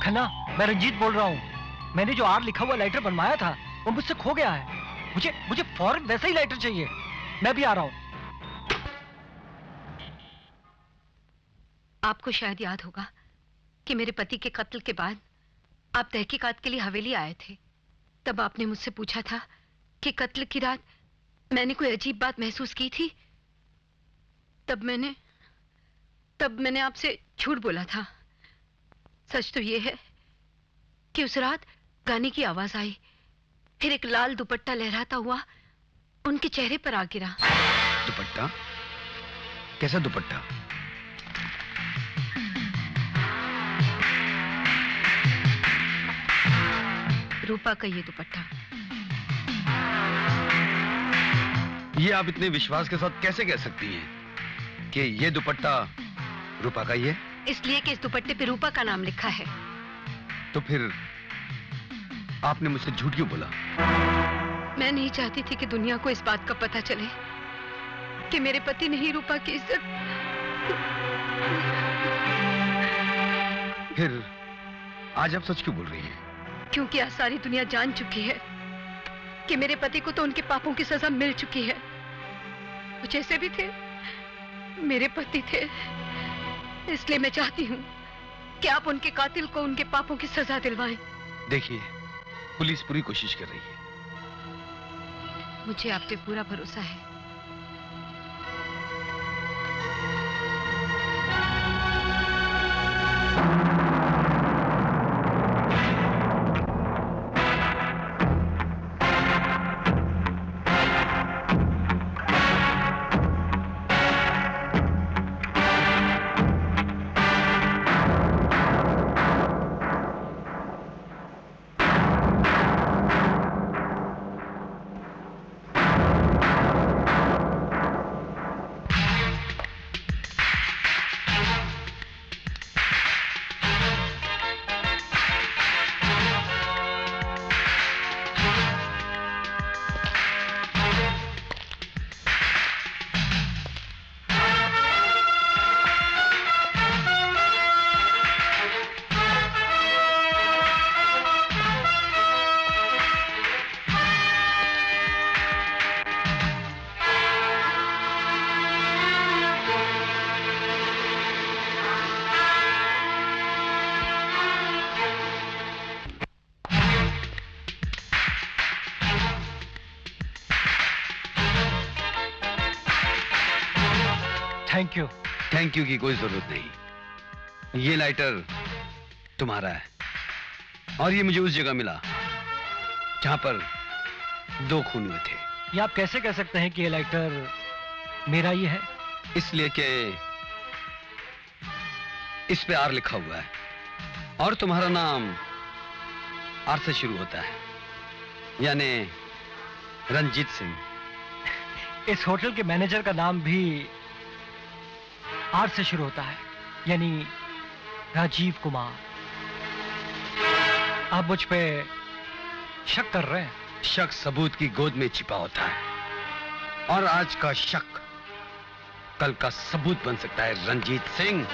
खन्ना, मैं रंजीत बोल रहा हूँ। मैंने जो आर लिखा हुआ लाइटर बनवाया था वो मुझसे खो गया है। मुझे फौरन वैसा ही लाइटर चाहिए। मैं भी आ रहा हूँ। आपको शायद याद होगा कि मेरे पति के कत्ल के बाद आप तहकीकात के लिए हवेली आए थे। तब आपने मुझसे पूछा था कि कत्ल की रात मैंने कोई अजीब बात महसूस की थी। तब मैंने आपसे झूठ बोला था। सच तो ये है कि उस रात गाने की आवाज आई, फिर एक लाल दुपट्टा लहराता हुआ उनके चेहरे पर आ गिरा। दुपट्टा? कैसा दुपट्टा? रूपा का ये दुपट्टा। ये आप इतने विश्वास के साथ कैसे कह सकती हैं कि ये दुपट्टा रूपा का ही है? इसलिए कि इस दुपट्टे पे रूपा का नाम लिखा है। तो फिर आपने मुझसे झूठ क्यों बोला? मैं नहीं चाहती थी कि दुनिया को इस बात का पता चले कि मेरे पति ने ही रूपा की इज्जत। फिर आज आप सच क्यों बोल रही हैं? क्योंकि आज सारी दुनिया जान चुकी है कि मेरे पति को तो उनके पापों की सजा मिल चुकी है। वो जैसे भी थे मेरे पति थे। इसलिए मैं चाहती हूँ कि आप उनके कातिल को उनके पापों की सजा दिलवाएं। देखिए, पुलिस पूरी कोशिश कर रही है। मुझे आप पे पूरा भरोसा है। Thank you. थैंक यू की कोई जरूरत नहीं। ये लाइटर तुम्हारा है और ये मुझे उस जगह मिला जहां पर 2 खून हुए थे। ये आप कैसे कह सकते हैं कि ये लाइटर मेरा ही है? इसलिए कि इस पे आर लिखा हुआ है और तुम्हारा नाम आर से शुरू होता है, यानी रंजीत सिंह। इस होटल के मैनेजर का नाम भी आर से शुरू होता है, यानी राजीव कुमार। आप मुझ पे शक कर रहे हैं? शक सबूत की गोद में छिपा होता है और आज का शक कल का सबूत बन सकता है रंजीत सिंह।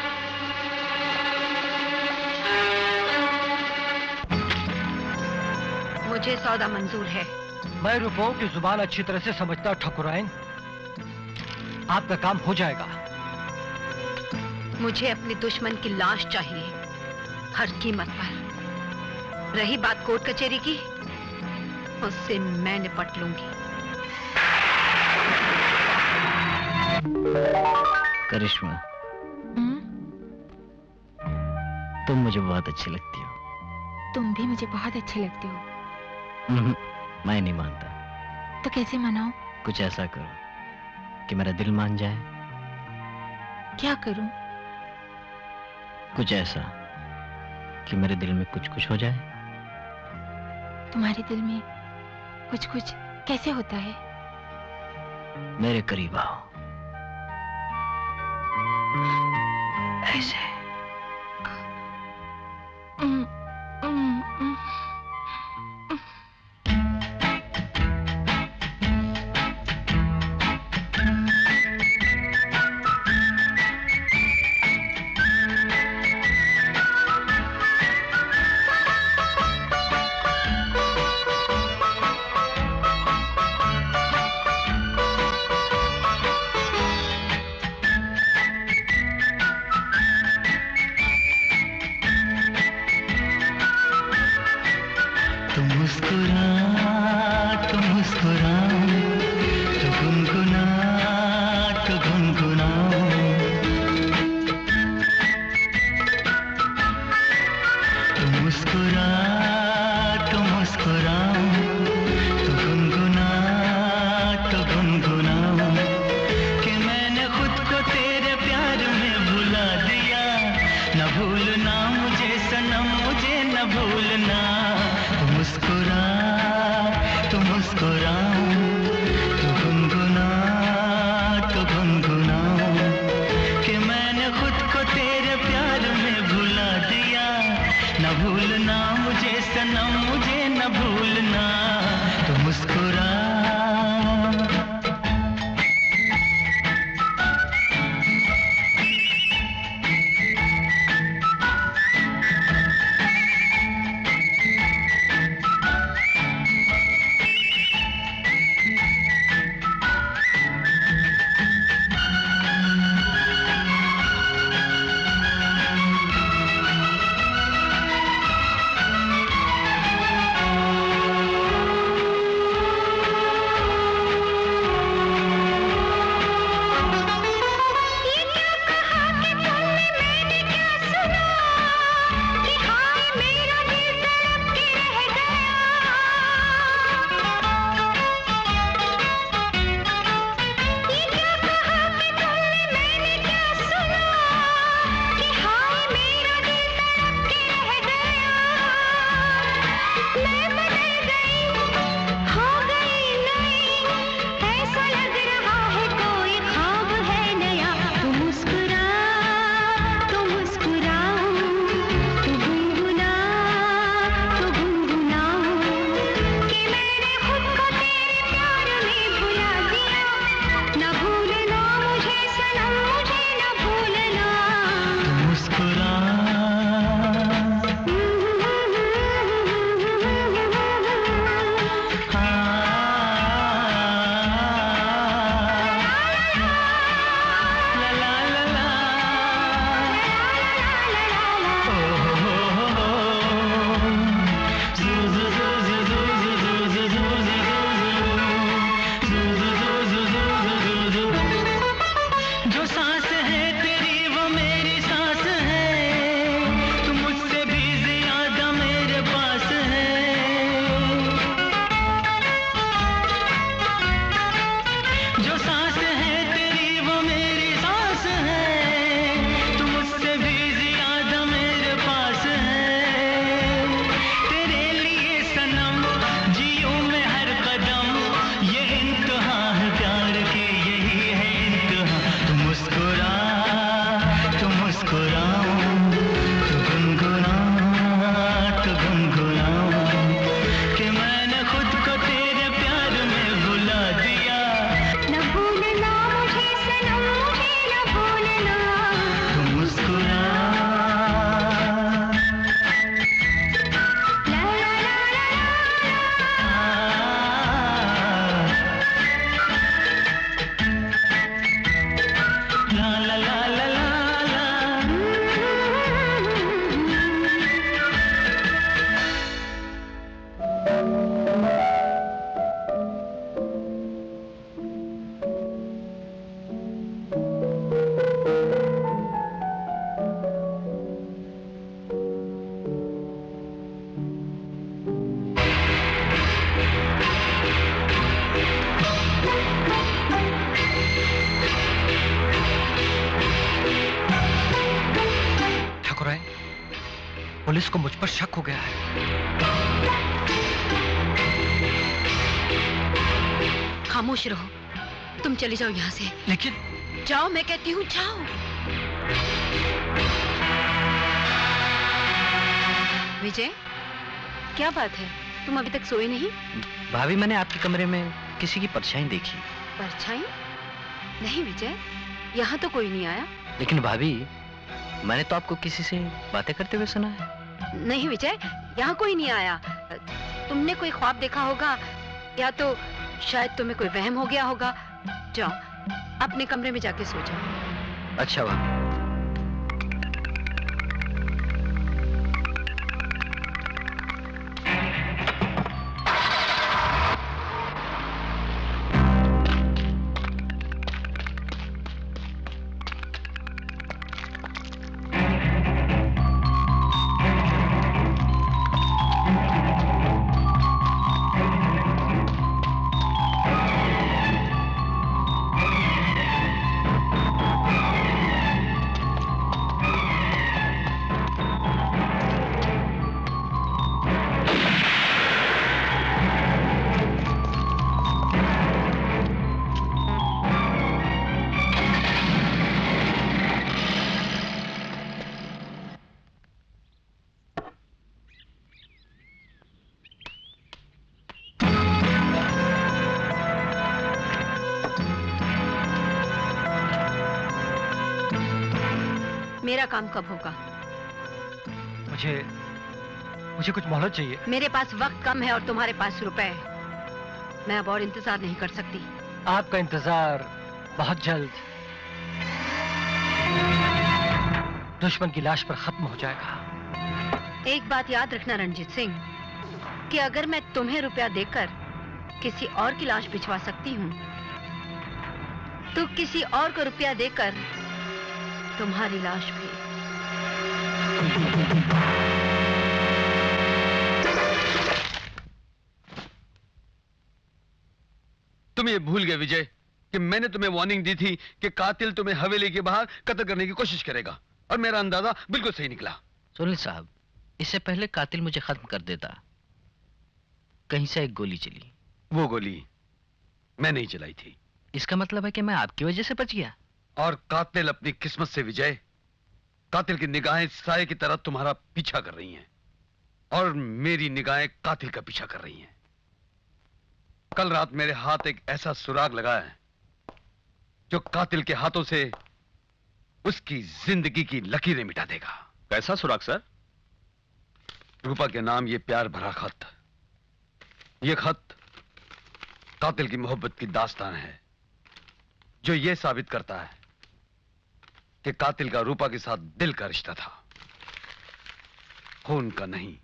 मुझे सौदा मंजूर है। मैं रुपयों की जुबान अच्छी तरह से समझता ठकुराइन, आपका काम हो जाएगा। मुझे अपने दुश्मन की लाश चाहिए, हर कीमत पर। रही बात कोर्ट कचहरी की, उससे मैं निपट लूंगी। करिश्मा, तुम मुझे बहुत अच्छी लगती हो। तुम भी मुझे बहुत अच्छे लगते हो। मैं नहीं मानता। तो कैसे मनाऊं? कुछ ऐसा करो कि मेरा दिल मान जाए। क्या करूं? कुछ ऐसा कि मेरे दिल में कुछ कुछ हो जाए। तुम्हारे दिल में कुछ कुछ कैसे होता है? मेरे करीब आओ, ऐसे। पुलिस को मुझ पर शक हो गया है। खामोश रहो, तुम चले जाओ यहाँ से। लेकिन जाओ, मैं कहती हूँ जाओ। विजय, क्या बात है, तुम अभी तक सोए नहीं? भाभी, मैंने आपके कमरे में किसी की परछाई देखी। परछाई? नहीं विजय, यहाँ तो कोई नहीं आया। लेकिन भाभी, मैंने तो आपको किसी से बातें करते हुए सुना है। नहीं विजय, यहाँ कोई नहीं आया। तुमने कोई ख्वाब देखा होगा या तो शायद तुम्हें कोई वहम हो गया होगा। जाओ, अपने कमरे में जाके सो जाओ। अच्छा भाभी। मेरा काम कब होगा? मुझे कुछ मोहलत चाहिए। मेरे पास वक्त कम है और तुम्हारे पास रुपए है। मैं अब और इंतजार नहीं कर सकती। आपका इंतजार बहुत जल्द दुश्मन की लाश पर खत्म हो जाएगा। एक बात याद रखना रंजीत सिंह, कि अगर मैं तुम्हें रुपया देकर किसी और की लाश भिजवा सकती हूँ, तो किसी और को रुपया देकर तुम्हारी लाश भी। तुम ये भूल गए विजय कि मैंने तुम्हें वार्निंग दी थी कि कातिल तुम्हें हवेली के बाहर कत्ल करने की कोशिश करेगा, और मेरा अंदाजा बिल्कुल सही निकला। सुनील साहब, इससे पहले कातिल मुझे खत्म कर देता, कहीं से एक गोली चली। वो गोली मैं नहीं चलाई थी। इसका मतलब है कि मैं आपकी वजह से बच गया। और कातिल अपनी किस्मत से विजय, कातिल की निगाहें साये की तरह तुम्हारा पीछा कर रही हैं, और मेरी निगाहें कातिल का पीछा कर रही हैं। कल रात मेरे हाथ एक ऐसा सुराग लगा है जो कातिल के हाथों से उसकी जिंदगी की लकीरें मिटा देगा। कैसा सुराग सर? रूपा के नाम ये प्यार भरा खत। ये खत कातिल की मोहब्बत की दास्तान है, जो ये साबित करता है कि कातिल का रूपा के साथ दिल का रिश्ता था, खून का नहीं।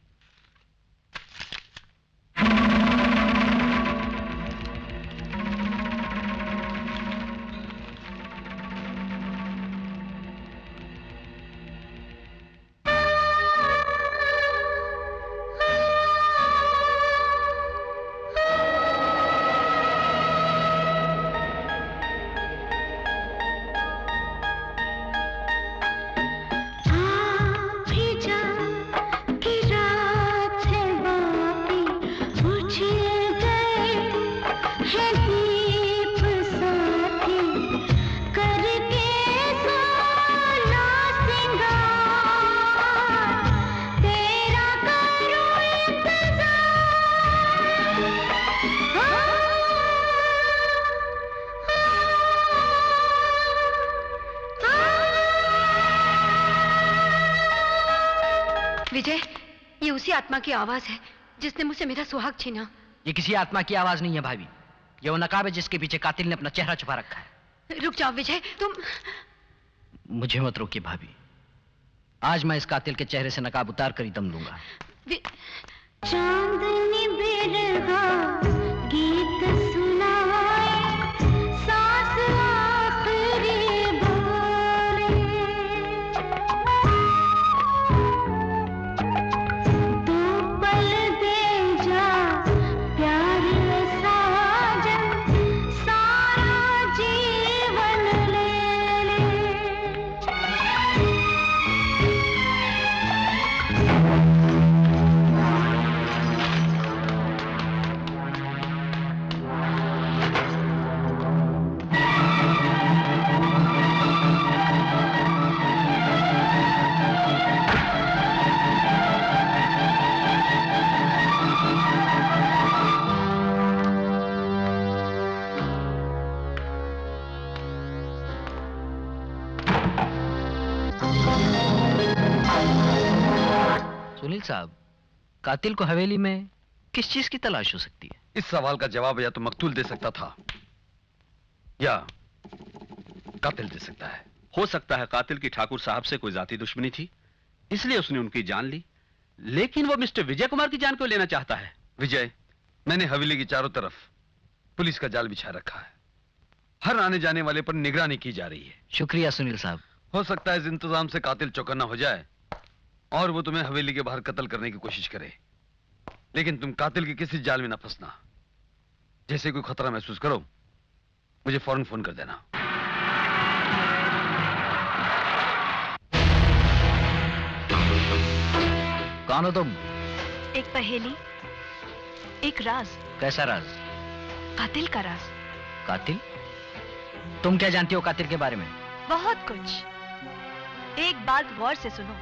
विजय, ये उसी आत्मा की आवाज है जिसने मुझसे मेरा सुहाग छीना। ये किसी आत्मा की आवाज नहीं है भाभी, ये वो नकाब है जिसके पीछे कातिल ने अपना चेहरा छुपा रखा है। रुक जाओ विजय, तुम। मुझे मत रोकिए भाभी, आज मैं इस कातिल के चेहरे से नकाब उतार कर ही दम लूंगा। चांदनी बिरहा गीत सुनाए, सांस आखिरी बोले, दो पल दे जा प्यार साजन, सारा जीवन ले ले। सुनील साहब, कातिल को हवेली में किस चीज की तलाश हो सकती है? इस सवाल का जवाब या तो मकतूल दे सकता था या कातिल दे सकता है। हो सकता है कातिल की ठाकुर साहब से कोई जाती दुश्मनी थी, इसलिए उसने उनकी जान ली। लेकिन वो मिस्टर विजय कुमार की जान क्यों लेना चाहता है? विजय, मैंने हवेली की चारों तरफ पुलिस का जाल बिछा रखा है। हर आने जाने वाले पर निगरानी की जा रही है। शुक्रिया सुनील साहब। हो सकता है इस इंतजाम से कातिल चौकन्ना हो जाए और वो तुम्हें हवेली के बाहर कत्ल करने की कोशिश करे। लेकिन तुम कातिल के किसी जाल में ना फंसना। जैसे कोई खतरा महसूस करो, मुझे फौरन फोन कर देना। कौन हो तुम? एक पहेली, एक राज। कैसा राज? कातिल का राज। कातिल? तुम क्या जानती हो कातिल के बारे में? बहुत कुछ। एक बात गौर से सुनो।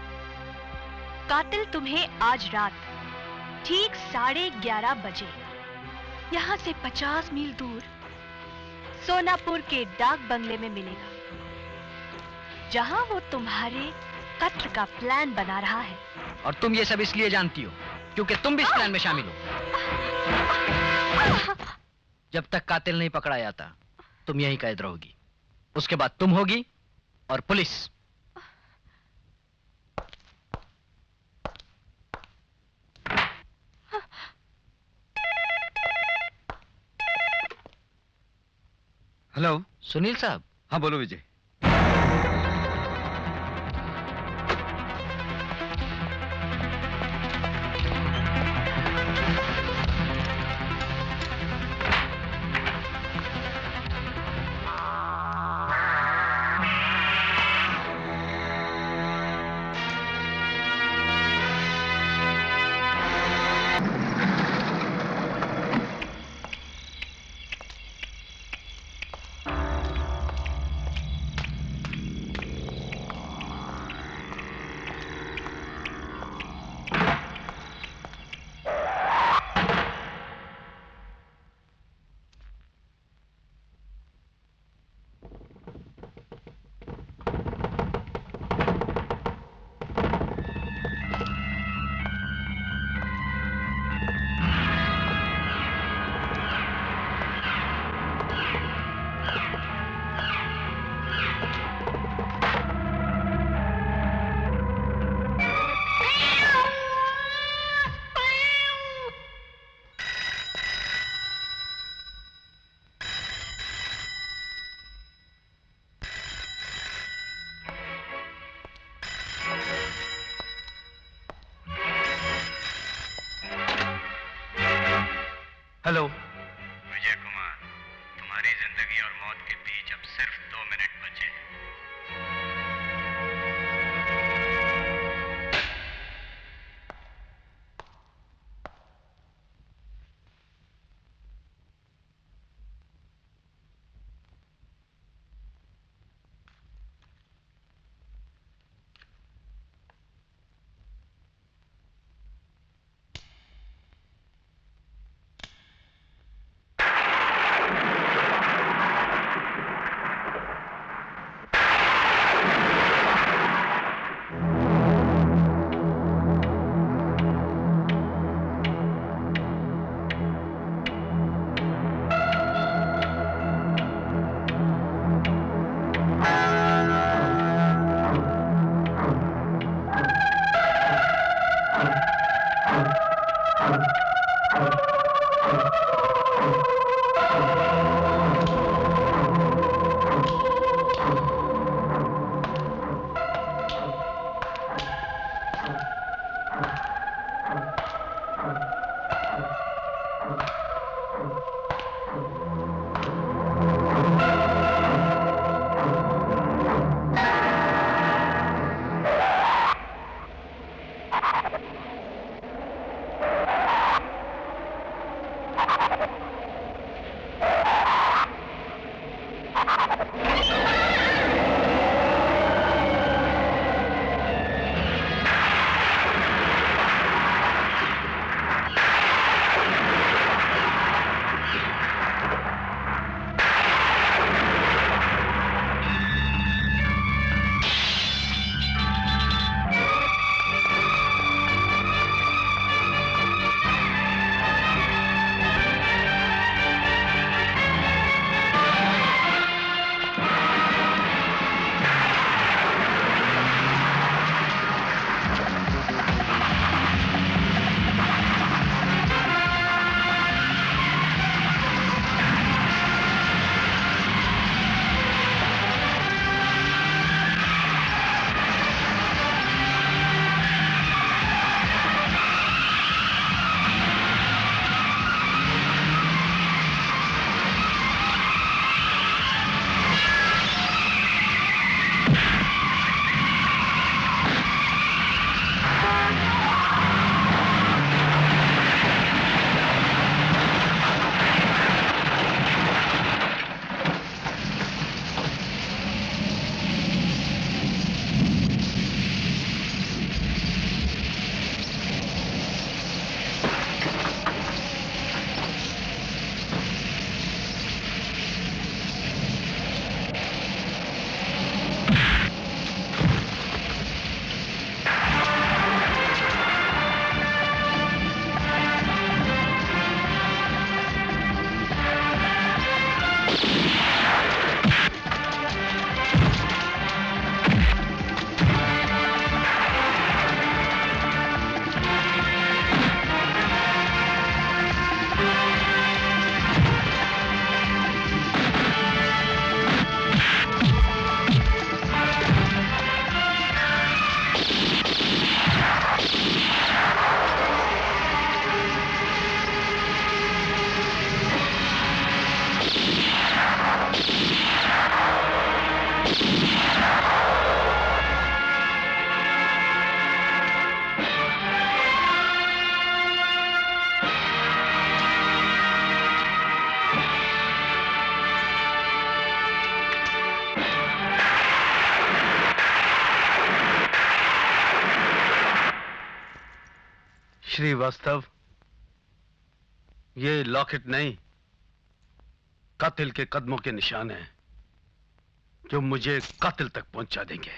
कातिल तुम्हें आज रात ठीक 11:30 बजे यहाँ से 50 मील दूर सोनापुर के डाक बंगले में मिलेगा, जहां वो तुम्हारे कत्ल का प्लान बना रहा है। और तुम ये सब इसलिए जानती हो क्योंकि तुम भी इस प्लान में शामिल हो। जब तक कातिल नहीं पकड़ा जाता तुम यहीं कैद रहोगी। उसके बाद तुम होगी और पुलिस। हेलो सुनील साहब। हाँ बोलो विजय। हेलो विजय कुमार, तुम्हारी जिंदगी और मौत के बीच अब सिर्फ 2 मिनट बचे हैं। श्रीवास्तव, ये लॉकेट नहीं, कातिल के कदमों के निशान हैं जो मुझे कातिल तक पहुंचा देंगे।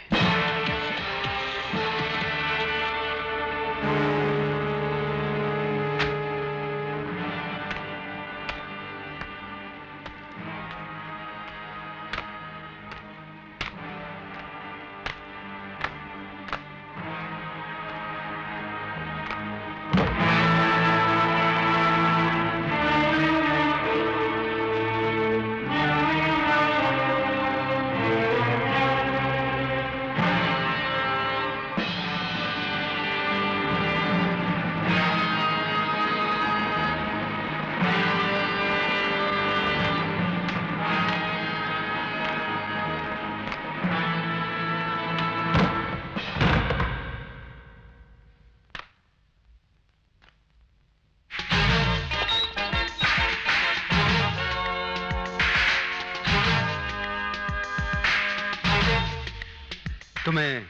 तुम्हें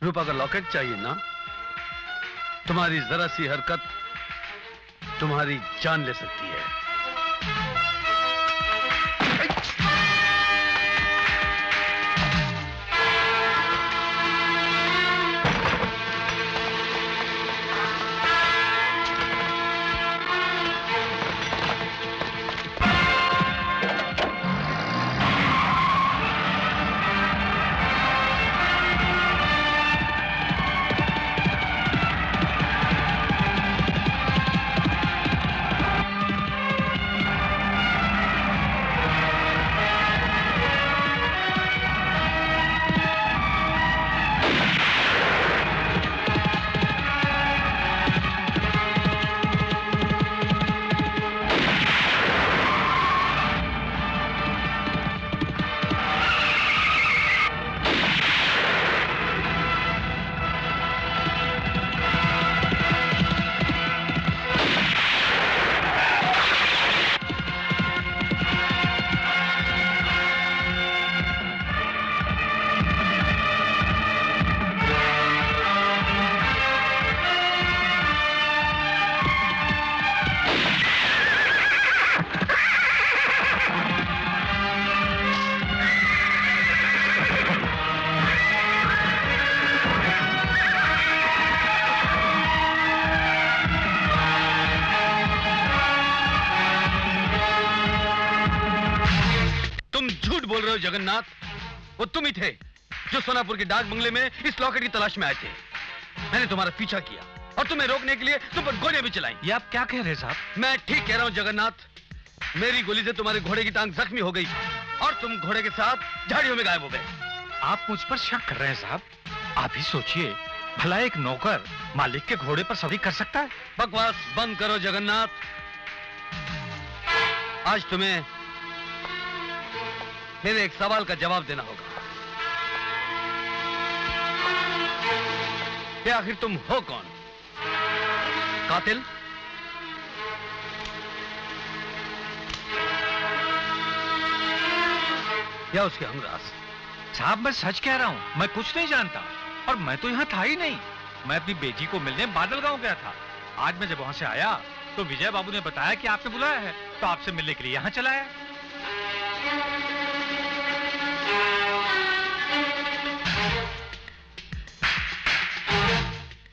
रूपा का लॉकेट चाहिए ना? तुम्हारी जरा सी हरकत तुम्हारी जान ले सकती है। जगन्नाथ, वो तुम ही थे जो सोनापुर के डाक बंगले में इस लॉकेट की तलाश में आए थे। मैंने तुम्हारा पीछा किया और तुम्हें रोकने के लिए तुम पर गोलियां भी चलाई। ये आप क्या कह रहे हैं साहब? मैं ठीक कह रहा हूं जगन्नाथ। मेरी गोली से तुम्हारे घोड़े की टांग जख्मी हो गई और तुम घोड़े के साथ झाड़ियों में गायब हो गए। आप मुझ पर शक कर रहे हैं साहब? आप ही सोचिए, भला एक नौकर मालिक के घोड़े पर सवारी कर सकता है? बकवास बंद करो जगन्नाथ। आज तुम्हें मेरे एक सवाल का जवाब देना होगा कि आखिर तुम हो कौन? कातिल? या उसके हमराज? साहब मैं सच कह रहा हूं, मैं कुछ नहीं जानता और मैं तो यहां था ही नहीं। मैं अपनी बेटी को मिलने बादल गांव गया था। आज मैं जब वहां से आया तो विजय बाबू ने बताया कि आपने बुलाया है, तो आपसे मिलने के लिए यहां चला आया।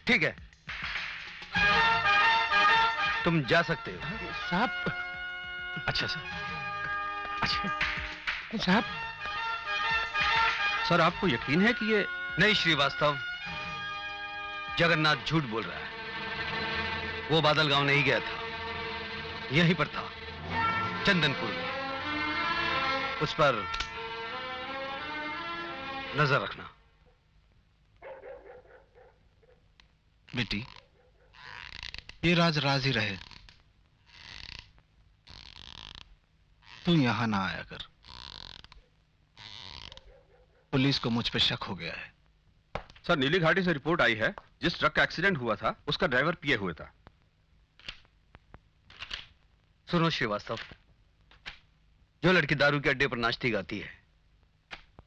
ठीक है, तुम जा सकते हो। साहब। अच्छा सर। अच्छा साहब। सर आपको यकीन है कि ये नहीं? श्रीवास्तव, जगन्नाथ झूठ बोल रहा है। वो बादल गांव नहीं गया था, यहीं पर था, चंदनपुर में। उस पर नजर रखना। बेटी, ये राज राज ही रहे। तू यहां ना आया कर। पुलिस को मुझ पे शक हो गया है। सर, नीली घाटी से रिपोर्ट आई है, जिस ट्रक का एक्सीडेंट हुआ था उसका ड्राइवर पिए हुए था। सुनो श्रीवास्तव, जो लड़की दारू के अड्डे पर नाचती गाती है,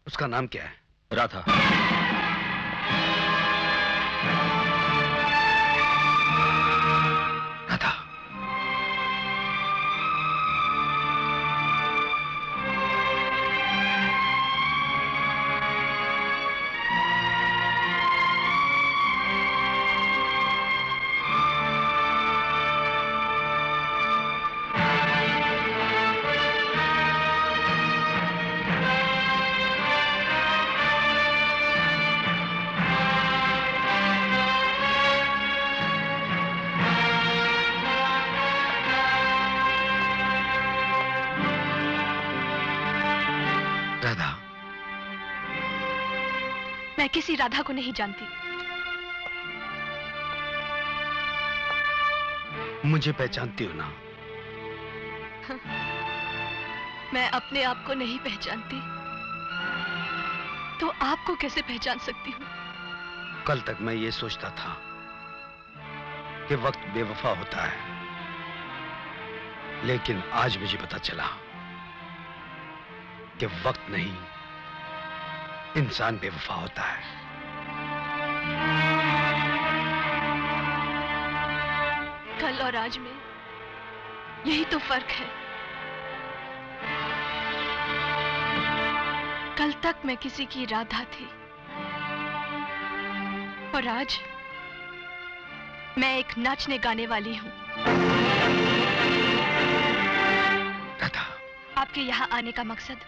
उसका नाम क्या है? राधा। राधा। मैं किसी राधा को नहीं जानती। मुझे पहचानती हो ना? मैं अपने आप को नहीं पहचानती तो आपको कैसे पहचान सकती हूँ? कल तक मैं ये सोचता था कि वक्त बेवफा होता है, लेकिन आज मुझे पता चला कि वक्त नहीं, इंसान बेवफा होता है। कल और आज में यही तो फर्क है। कल तक मैं किसी की राधा थी और आज मैं एक नाचने गाने वाली हूँ। राधा, आपके यहाँ आने का मकसद?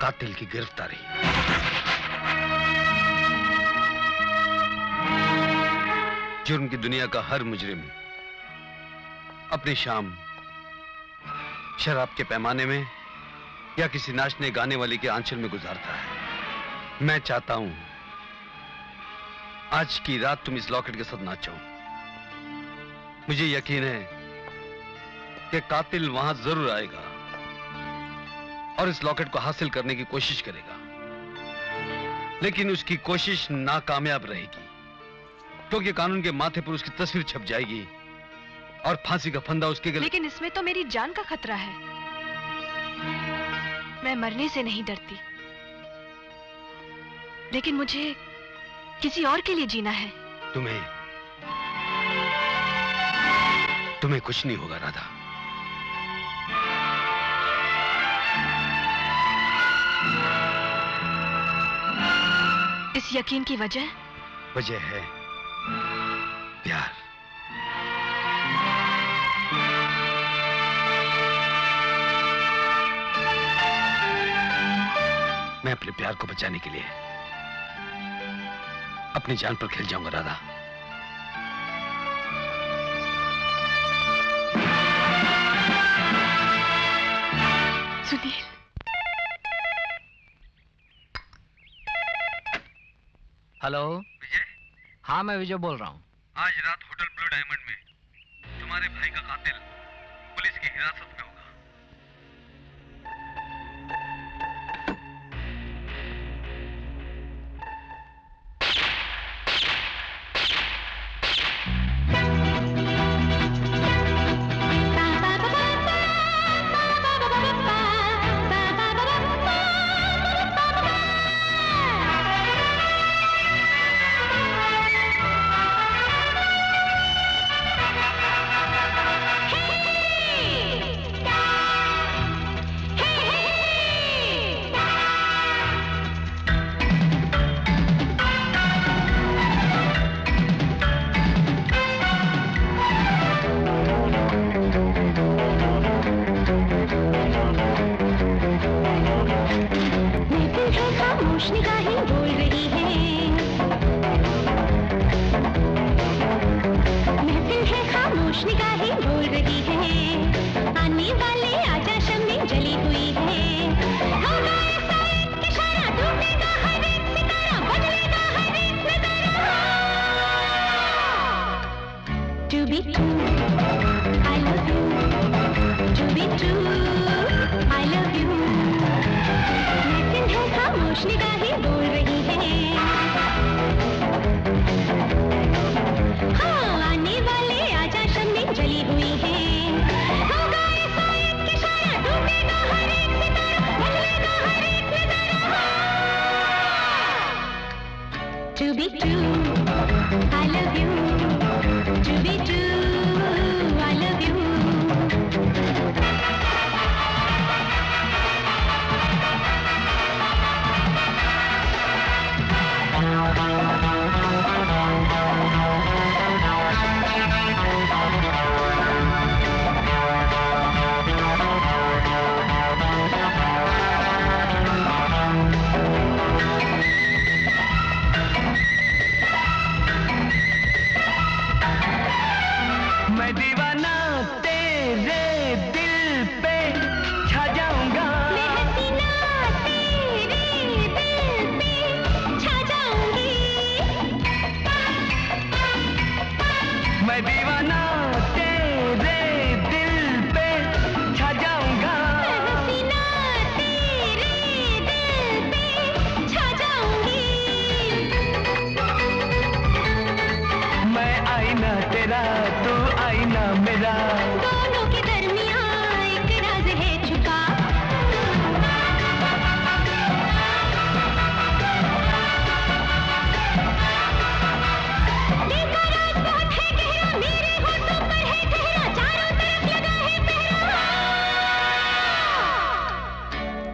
कातिल की गिरफ्तारी। जुर्म की दुनिया का हर मुजरिम अपनी शाम शराब के पैमाने में या किसी नाचने गाने वाले के आंचल में गुजारता है। मैं चाहता हूं आज की रात तुम इस लॉकेट के साथ नाचो। मुझे यकीन है कि कातिल वहां जरूर आएगा और इस लॉकेट को हासिल करने की कोशिश करेगा, लेकिन उसकी कोशिश नाकामयाब रहेगी, क्योंकि कानून के माथे पर उसकी तस्वीर छप जाएगी और फांसी का फंदा उसके गले। लेकिन इसमें तो मेरी जान का खतरा है। मैं मरने से नहीं डरती, लेकिन मुझे किसी और के लिए जीना है। तुम्हें कुछ नहीं होगा राधा। इस यकीन की वजह है प्यार। मैं अपने प्यार को बचाने के लिए अपनी जान पर खेल जाऊंगा राधा। सुनील, हेलो विजय। हाँ, मैं विजय बोल रहा हूँ। आज रात होटल ब्लू डायमंड में तुम्हारे भाई का कातिल पुलिस की हिरासत में होगा। To be true, I love you. To be true,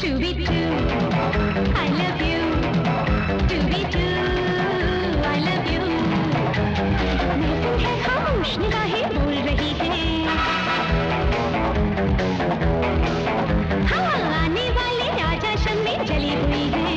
To be true, I love you. To be true, I love you. महफिल है खामोश निगाहें बोल रही है। हाँ, आने वाले राजा शम्मी जली हुई है।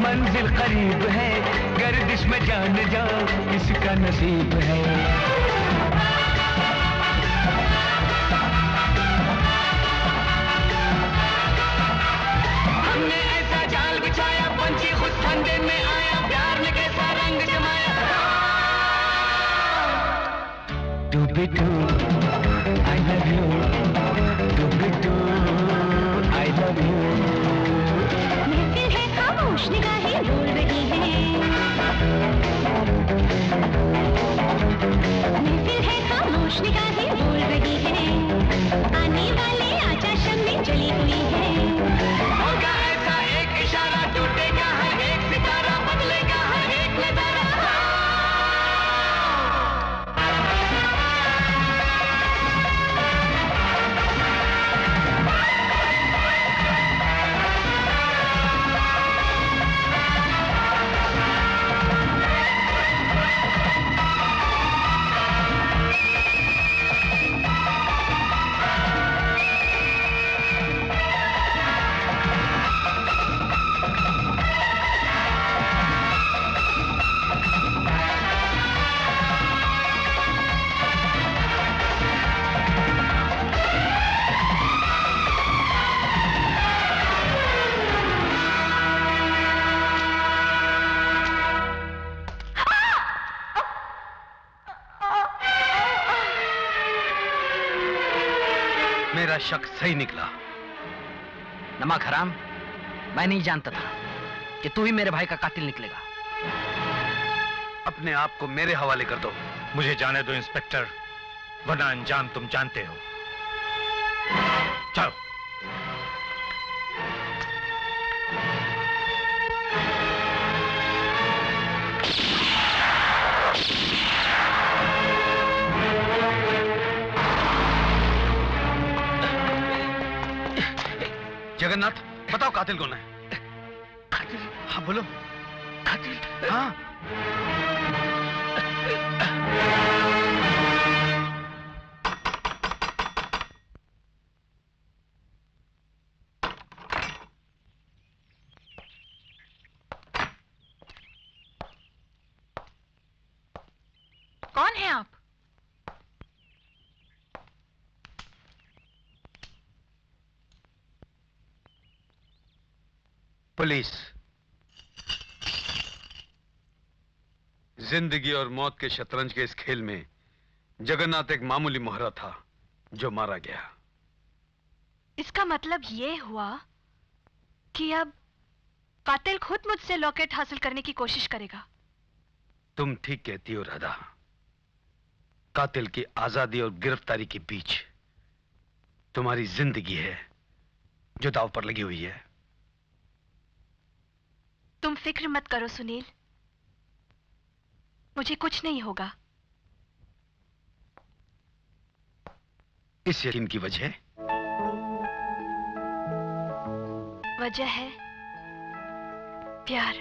मंजिल करीब है, गर्दिश में जान जा किसका नसीब है। हमने ऐसा जाल बिछाया, पंछी खुद फंदे में आया, प्यार ने कैसा रंग जमाया। To be true, I love you. To be true, I love you. महफिल है खामोश निगाहें बोल रही है। महफिल है खामोश निगाहें बोल रही है। आने वाले आजा शम्मी जली हुई है। होगा ऐसा एक इशारा, टूटेगा हर एक सितारा, बदलेगा हर एक नजारा। मेरा शक सही निकला। नमक हराम, मैं नहीं जानता था कि तू ही मेरे भाई का कातिल निकलेगा। अपने आप को मेरे हवाले कर दो। मुझे जाने दो इंस्पेक्टर, वरना अंजाम तुम जानते हो। चलो। जगन्नाथ, बताओ कातिल कौन है? कातिल? हाँ बोलो। कातिल? हाँ। कौन है आप? पुलिस। जिंदगी और मौत के शतरंज के इस खेल में जगन्नाथ एक मामूली मोहरा था जो मारा गया। इसका मतलब ये हुआ कि अब कातिल खुद मुझसे लॉकेट हासिल करने की कोशिश करेगा। तुम ठीक कहती हो राधा। कातिल की आजादी और गिरफ्तारी के बीच तुम्हारी जिंदगी है जो दांव पर लगी हुई है। तुम फिक्र मत करो सुनील, मुझे कुछ नहीं होगा। इस यकीन की वजह? वजह है प्यार।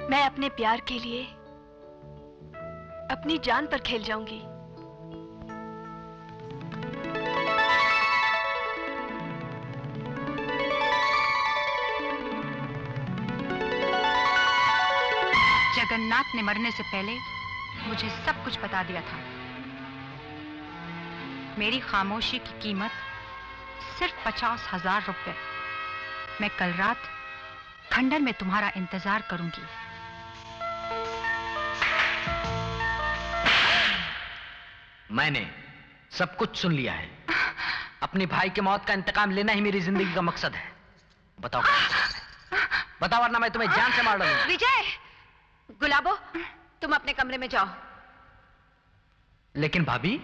मैं अपने प्यार के लिए अपनी जान पर खेल जाऊंगी। जगन्नाथ ने मरने से पहले मुझे सब कुछ बता दिया था। मेरी खामोशी की कीमत सिर्फ 50,000 रुपए। मैं कल रात खंडर में तुम्हारा इंतजार करूंगी। मैंने सब कुछ सुन लिया है। अपने भाई के मौत का इंतकाम लेना ही मेरी जिंदगी का मकसद है। बताओ, बताओ वरना मैं तुम्हें जान से मार डालूंगा। विजय, गुलाबो, तुम अपने कमरे में जाओ। लेकिन भाभी,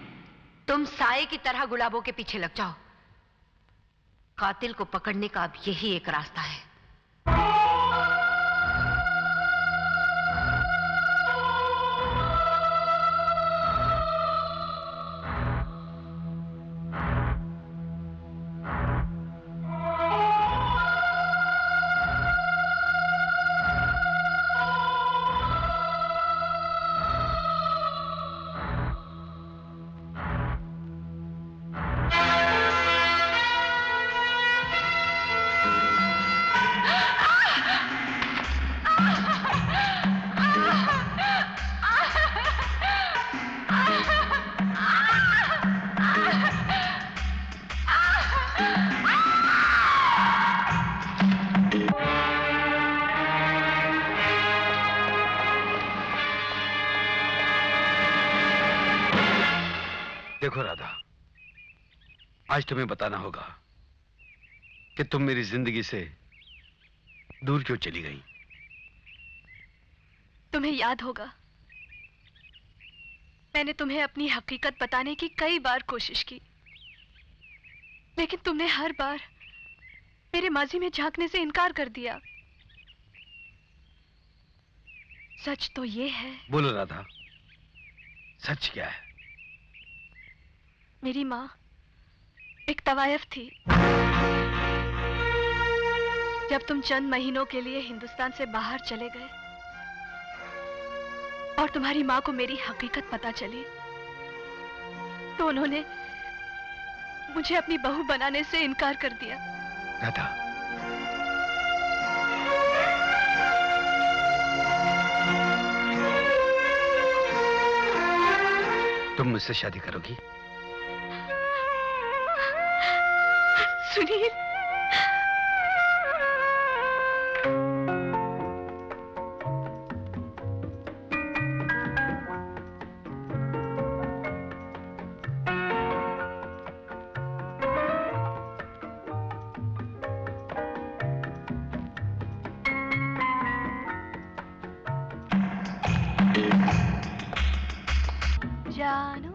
तुम साए की तरह गुलाबों के पीछे लग जाओ। कातिल को पकड़ने का अब यही एक रास्ता है। देखो राधा, आज तुम्हें बताना होगा कि तुम मेरी जिंदगी से दूर क्यों चली गई। तुम्हें याद होगा, मैंने तुम्हें अपनी हकीकत बताने की कई बार कोशिश की, लेकिन तुमने हर बार मेरे माजी में झांकने से इनकार कर दिया। सच तो ये है। बोलो राधा, सच क्या है? मेरी माँ एक तवायफ थी। जब तुम चंद महीनों के लिए हिंदुस्तान से बाहर चले गए और तुम्हारी माँ को मेरी हकीकत पता चली, तो उन्होंने मुझे अपनी बहू बनाने से इनकार कर दिया। राधा, तुम मुझसे शादी करोगी? सुनील, जानू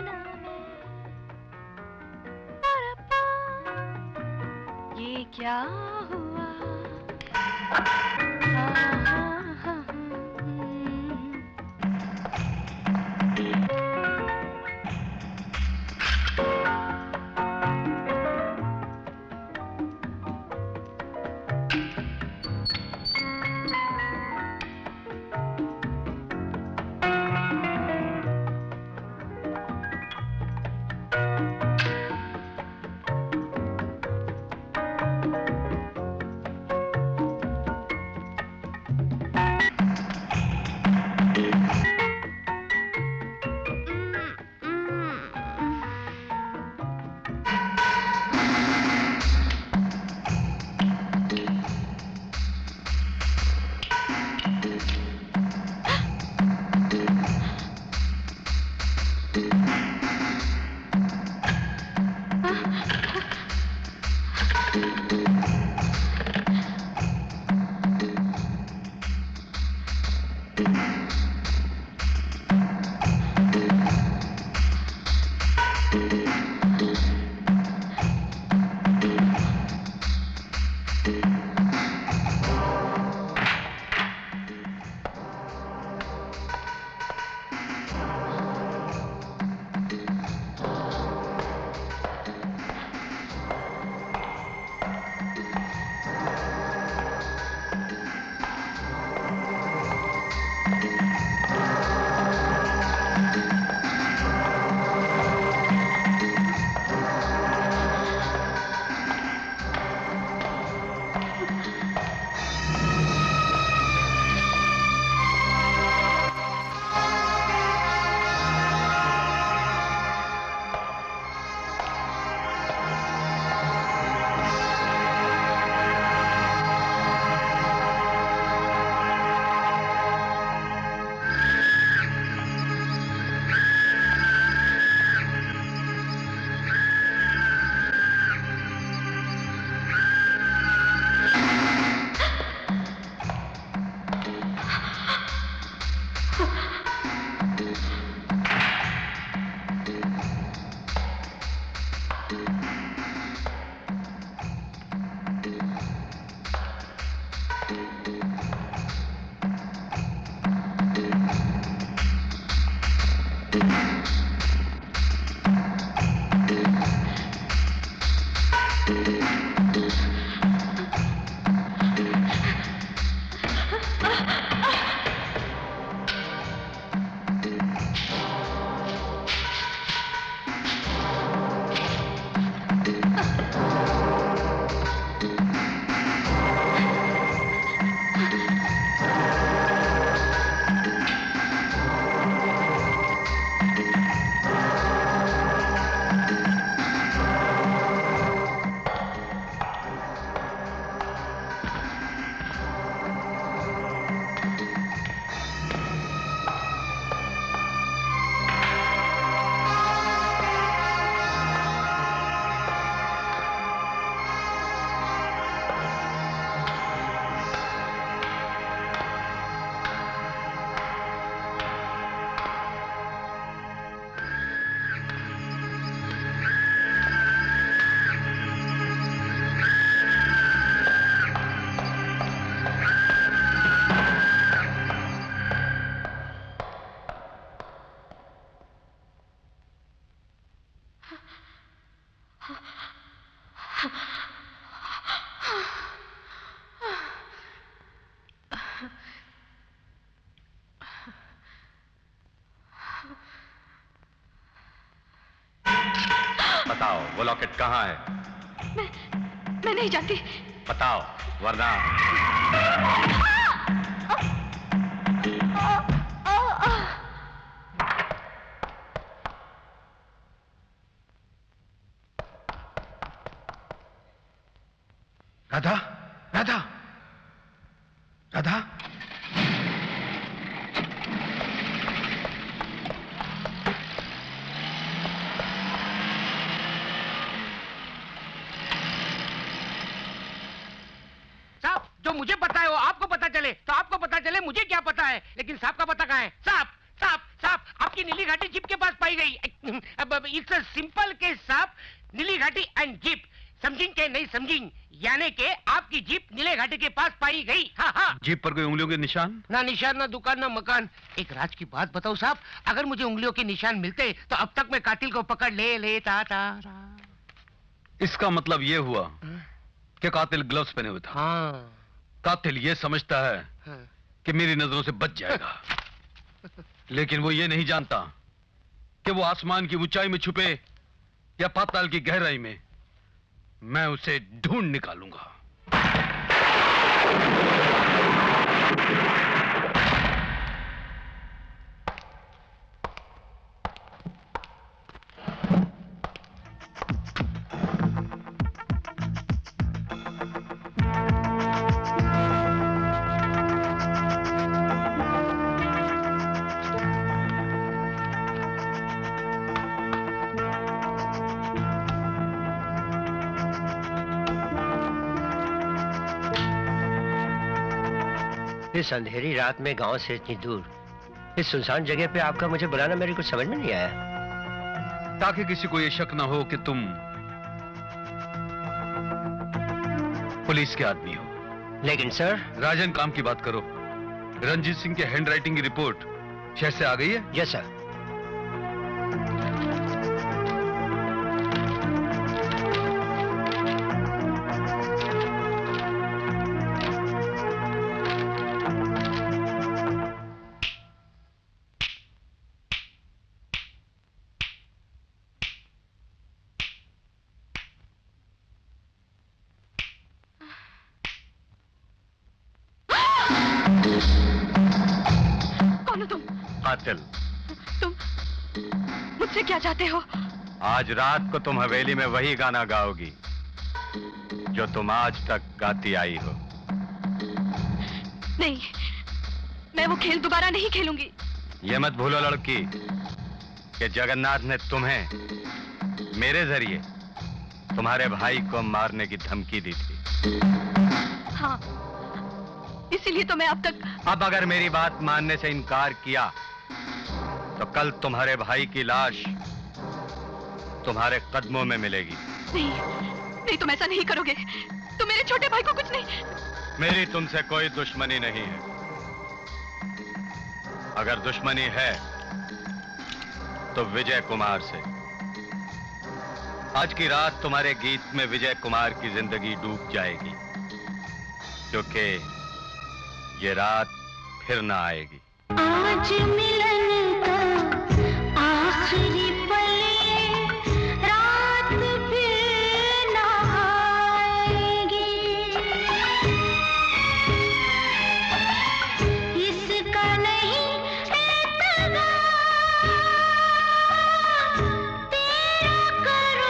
ना मैं ये क्या हुआ। बताओ वो लॉकेट कहाँ है? मैं नहीं जानती। बताओ वरना। राधा, राधा, राधा। जो मुझे पता है वो आपको पता चले तो आपको पता चले, मुझे क्या पता है। लेकिन सांप का पता कहाँ है? सांप सांप सांप आपकी नीली घाटी जीप के पास पाई गई। अब इट्स अ सिंपल केस सांप, नीली घाटी एंड जीप। समझिंग के नहीं समझिंग, यानी के आपकी जीप नीले घाटी के पास पाई गई। हाँ हाँ। जीप पर कोई उंगलियों के निशान? ना निशान, ना दुकान, ना मकान। एक राज की बात बताओ साहब, अगर मुझे उंगलियों के निशान मिलते तो अब तक मैं कातिल को पकड़ ले लेता था। इसका मतलब ये हुआ कि कातिल ग्लव्स पहने हुए था। हाँ। कातिल ये समझता है कि मेरी नजरों से बच जाएगा, लेकिन वो ये नहीं जानता कि वो आसमान की ऊंचाई में छुपे या पाताल की गहराई में। मैं उसे ढूंढ निकालूंगा। इस अंधेरी रात में गांव से इतनी दूर, इस सुनसान जगह पे आपका मुझे बुलाना मेरे कुछ समझ में नहीं आया। ताकि किसी को ये शक ना हो कि तुम पुलिस के आदमी हो। लेकिन सर। राजन, काम की बात करो। रंजीत सिंह के हैंडराइटिंग की रिपोर्ट शहर से आ गई है? Yes sir. कातिल। तुम मुझसे क्या चाहते हो? आज रात को तुम हवेली में वही गाना गाओगी जो तुम आज तक गाती आई हो। नहीं, मैं वो खेल दोबारा नहीं खेलूंगी। ये मत भूलो लड़की कि जगन्नाथ ने तुम्हें मेरे जरिए तुम्हारे भाई को मारने की धमकी दी थी। हाँ, इसीलिए तो मैं अब तक। अब अगर मेरी बात मानने से इनकार किया तो कल तुम्हारे भाई की लाश तुम्हारे कदमों में मिलेगी। नहीं, नहीं, तुम ऐसा नहीं करोगे। तुम मेरे छोटे भाई को कुछ नहीं। मेरी तुमसे कोई दुश्मनी नहीं है। अगर दुश्मनी है तो विजय कुमार से। आज की रात तुम्हारे गीत में विजय कुमार की जिंदगी डूब जाएगी, क्योंकि ये रात फिर ना आएगी। आज मिलन का आखिरी पल ये, रात फिर ना आएगी। इसका नहीं इंतजार, तेरा करो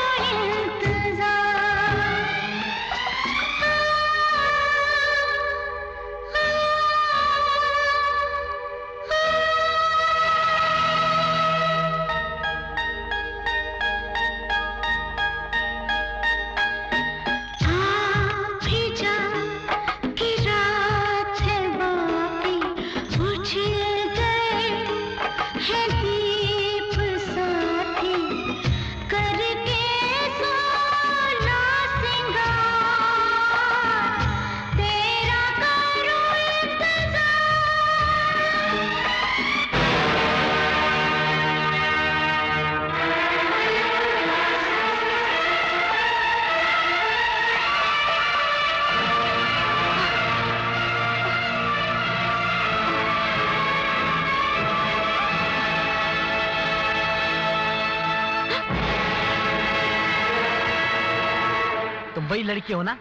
वही लड़की हो ना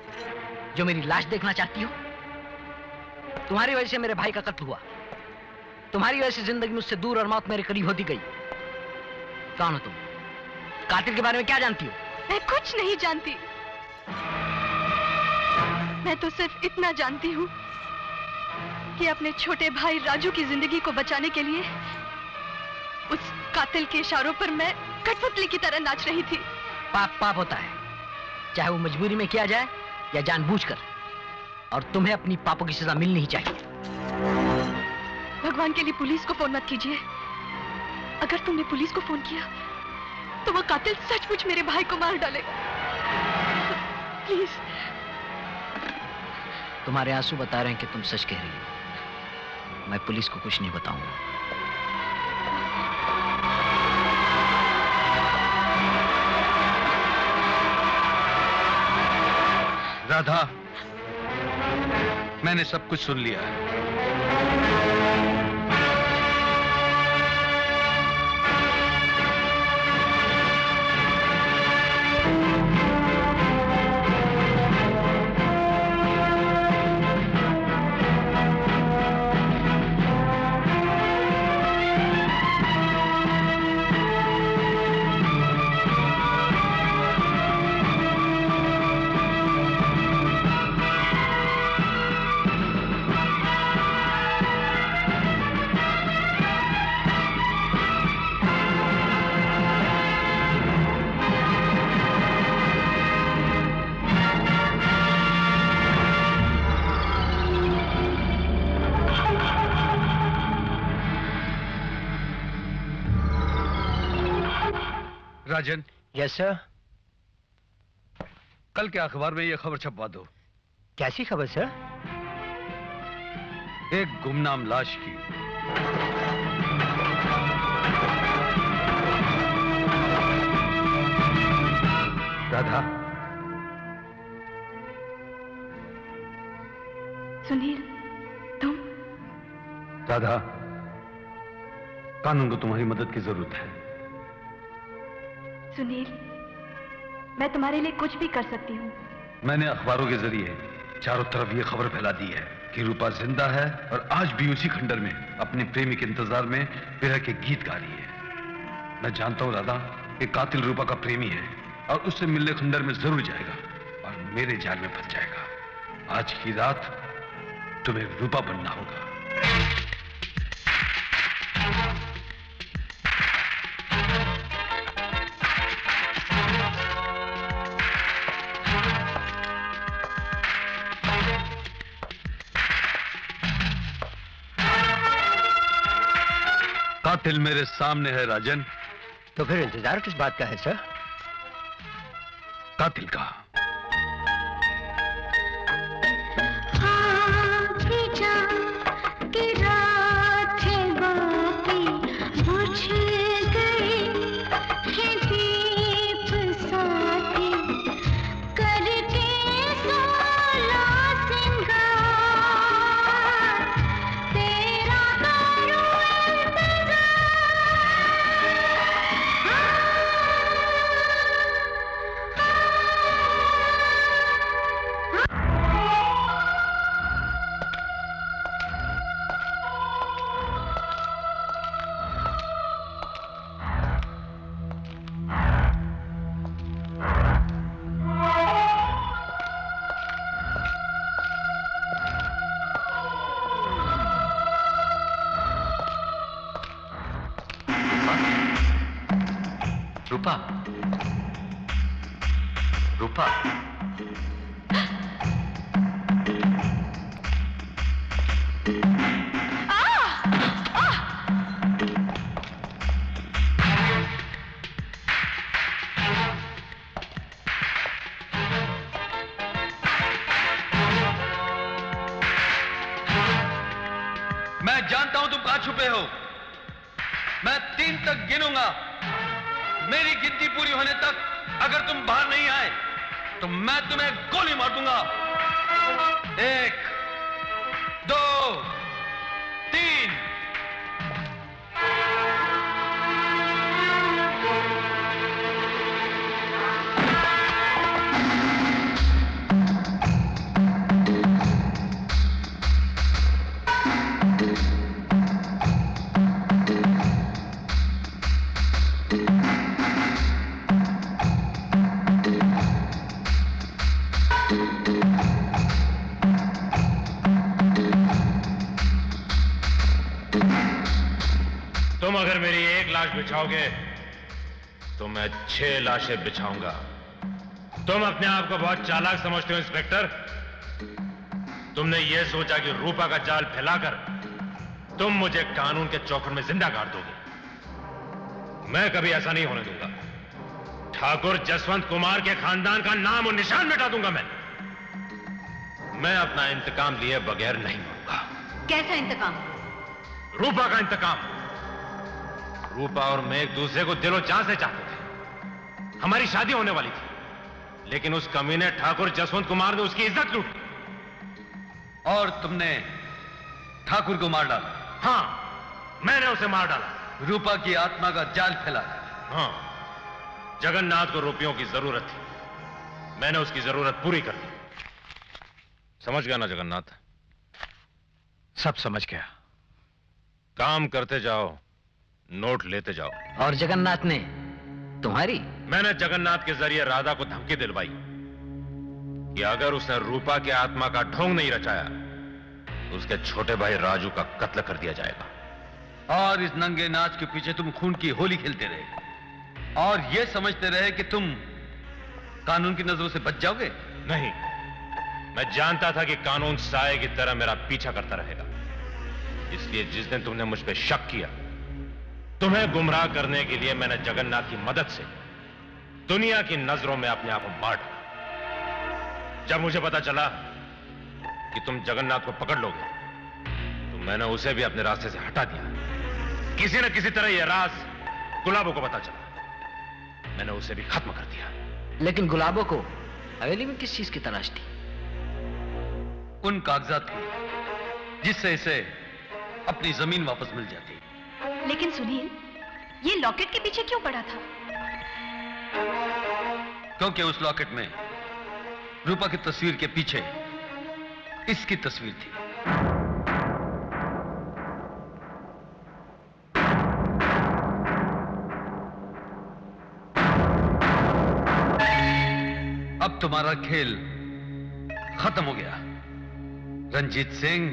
जो मेरी लाश देखना चाहती हो? तुम्हारी वजह से मेरे भाई का कत्ल हुआ। तुम्हारी वजह से जिंदगी मुझसे दूर और मौत मेरे करीब होती गई। कौन हो तुम? कातिल के बारे में क्या जानती हो? मैं कुछ नहीं जानती। मैं तो सिर्फ इतना जानती हूँ कि अपने छोटे भाई राजू की जिंदगी को बचाने के लिए उस कातिल के इशारों पर मैं कठपुतली की तरह नाच रही थी। पाप पाप होता है, चाहे वो मजबूरी में किया जाए या जानबूझकर, और तुम्हें अपनी पापों की सजा मिलनी ही चाहिए। भगवान के लिए पुलिस को फोन मत कीजिए। अगर तुमने पुलिस को फोन किया तो वो कातिल सचमुच मेरे भाई को मार डालेगा। प्लीज। तुम्हारे आंसू बता रहे हैं कि तुम सच कह रही हो। मैं पुलिस को कुछ नहीं बताऊंगा। राधा, मैंने सब कुछ सुन लिया है। राजन। Yes sir. कल के अखबार में यह खबर छपवा दो। कैसी खबर सर? एक गुमनाम लाश की। राधा। सुनील, तुम? राधा, कानून को तुम्हारी मदद की जरूरत है। सुनील, मैं तुम्हारे लिए कुछ भी कर सकती हूँ। मैंने अखबारों के जरिए चारों तरफ ये खबर फैला दी है कि रूपा जिंदा है और आज भी उसी खंडर में अपने प्रेमी के इंतजार में विरह के गीत गा रही है। मैं जानता हूँ राधा कि कातिल रूपा का प्रेमी है और उससे मिलने खंडर में जरूर जाएगा और मेरे जाल में फंस जाएगा। आज की रात तुम्हें रूपा बनना होगा। कातिल मेरे सामने है राजन। तो फिर इंतजार किस बात का है सर? कातिल का। रूपा, रूपा, मैं जानता हूं तुम कहां छुपे हो। मैं 3 तक गिनूंगा। मेरी गिनती पूरी होने तक अगर तुम बाहर नहीं आए तो मैं तुम्हें गोली मार दूंगा। 1, 2, 3। तुम अगर मेरी 1 लाश बिछाओगे तो मैं 6 लाशें बिछाऊंगा। तुम अपने आप को बहुत चालाक समझते हो इंस्पेक्टर। तुमने यह सोचा कि रूपा का जाल फैलाकर तुम मुझे कानून के चौखट में जिंदा गाड़ दोगे। मैं कभी ऐसा नहीं होने दूंगा। ठाकुर जसवंत कुमार के खानदान का नाम और निशान मिटा दूंगा। मैं अपना इंतकाम लिए बगैर नहीं मरूंगा। कैसा इंतकाम? रूपा का इंतकाम। रूपा और मैं एक दूसरे को दिलो जान से चाहते थे। हमारी शादी होने वाली थी, लेकिन उस कमीने ठाकुर जसवंत कुमार ने उसकी इज्जत लूटी और तुमने ठाकुर को मार डाला। हाँ, मैंने उसे मार डाला। रूपा की आत्मा का जाल फैला। हाँ, जगन्नाथ को रुपयों की जरूरत थी। मैंने उसकी जरूरत पूरी कर दी। समझ गया ना जगन्नाथ? सब समझ गया। काम करते जाओ, नोट लेते जाओ। और जगन्नाथ ने तुम्हारी? मैंने जगन्नाथ के जरिए राधा को धमकी दिलवाई कि अगर उसने रूपा के आत्मा का ढोंग नहीं रचाया तो उसके छोटे भाई राजू का कत्ल कर दिया जाएगा। और इस नंगे नाच के पीछे तुम खून की होली खेलते रहे और यह समझते रहे कि तुम कानून की नजरों से बच जाओगे। नहीं, मैं जानता था कि कानून साए की तरह मेरा पीछा करता रहेगा। इसलिए जिस दिन तुमने मुझ पर शक किया, तुम्हें गुमराह करने के लिए मैंने जगन्नाथ की मदद से दुनिया की नजरों में अपने आप को मार डाला। जब मुझे पता चला कि तुम जगन्नाथ को पकड़ लोगे तो मैंने उसे भी अपने रास्ते से हटा दिया। किसी न किसी तरह यह राज गुलाबों को पता चला। मैंने उसे भी खत्म कर दिया। लेकिन गुलाबों को हवेली में किस चीज की तलाश थी? उन कागजात की जिससे इसे अपनी जमीन वापस मिल जाती। लेकिन सुनील, ये लॉकेट के पीछे क्यों पड़ा था? क्योंकि उस लॉकेट में रूपा की तस्वीर के पीछे इसकी तस्वीर थी। अब तुम्हारा खेल खत्म हो गया रंजीत सिंह।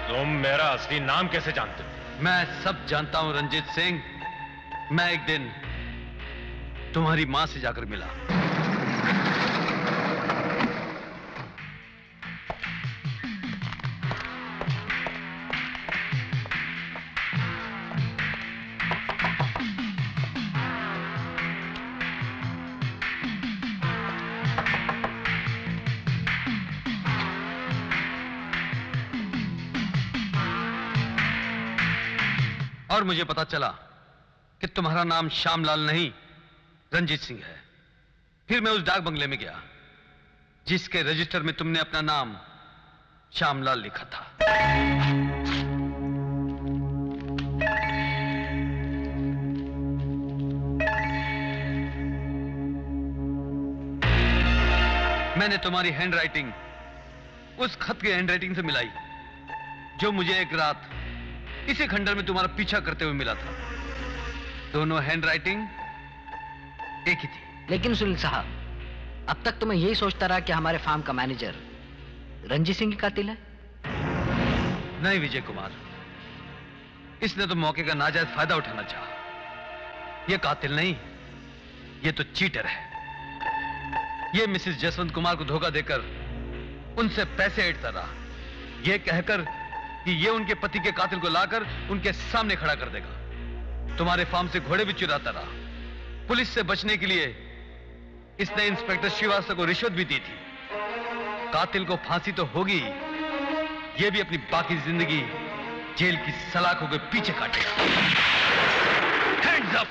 तुम मेरा असली नाम कैसे जानते हो? मैं सब जानता हूं रंजीत सिंह। मैं एक दिन तुम्हारी मां से जाकर मिला। और मुझे पता चला कि तुम्हारा नाम श्यामलाल नहीं रंजीत सिंह है। फिर मैं उस डाक बंगले में गया जिसके रजिस्टर में तुमने अपना नाम श्यामलाल लिखा था। मैंने तुम्हारी हैंडराइटिंग उस खत की हैंडराइटिंग से मिलाई जो मुझे एक रात इसी खंडर में तुम्हारा पीछा करते हुए मिला था। दोनों हैंडराइटिंग एक ही थी। लेकिन सुनील साहब, अब तक तो मैं यही सोचता रहा कि हमारे फार्म का मैनेजर रंजीत सिंह की कातिल है। नहीं विजय कुमार, इसने तो मौके का नाजायज फायदा उठाना चाहा। यह कातिल नहीं, यह तो चीटर है। यह मिसेस जसवंत कुमार को धोखा देकर उनसे पैसे ऐंठता रहा, यह कहकर कि यह उनके पति के कातिल को लाकर उनके सामने खड़ा कर देगा। तुम्हारे फार्म से घोड़े भी चुराता रहा। पुलिस से बचने के लिए इसने इंस्पेक्टर श्रीवास्तव को रिश्वत भी दी थी। कातिल को फांसी तो होगी, यह भी अपनी बाकी जिंदगी जेल की सलाखों के पीछे काटेगा। Hands up!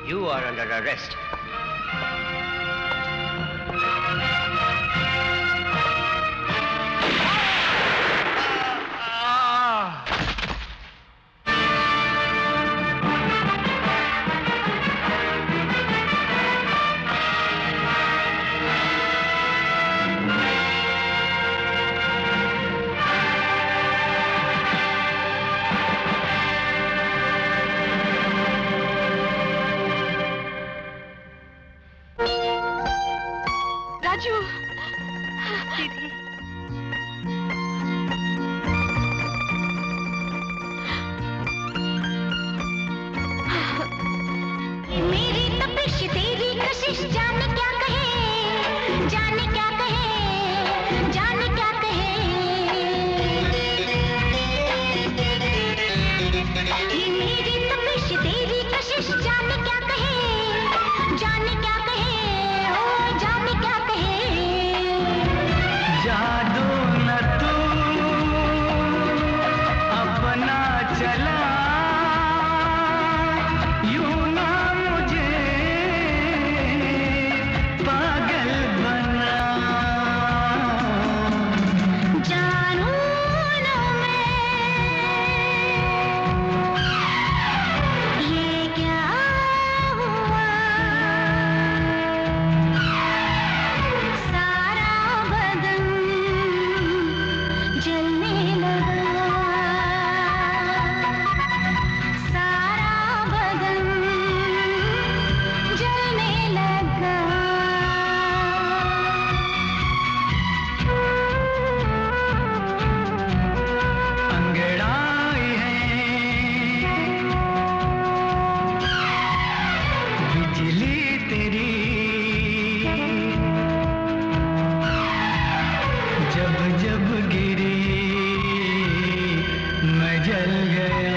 You are under arrest. जब जब गिरी मैं जल गया।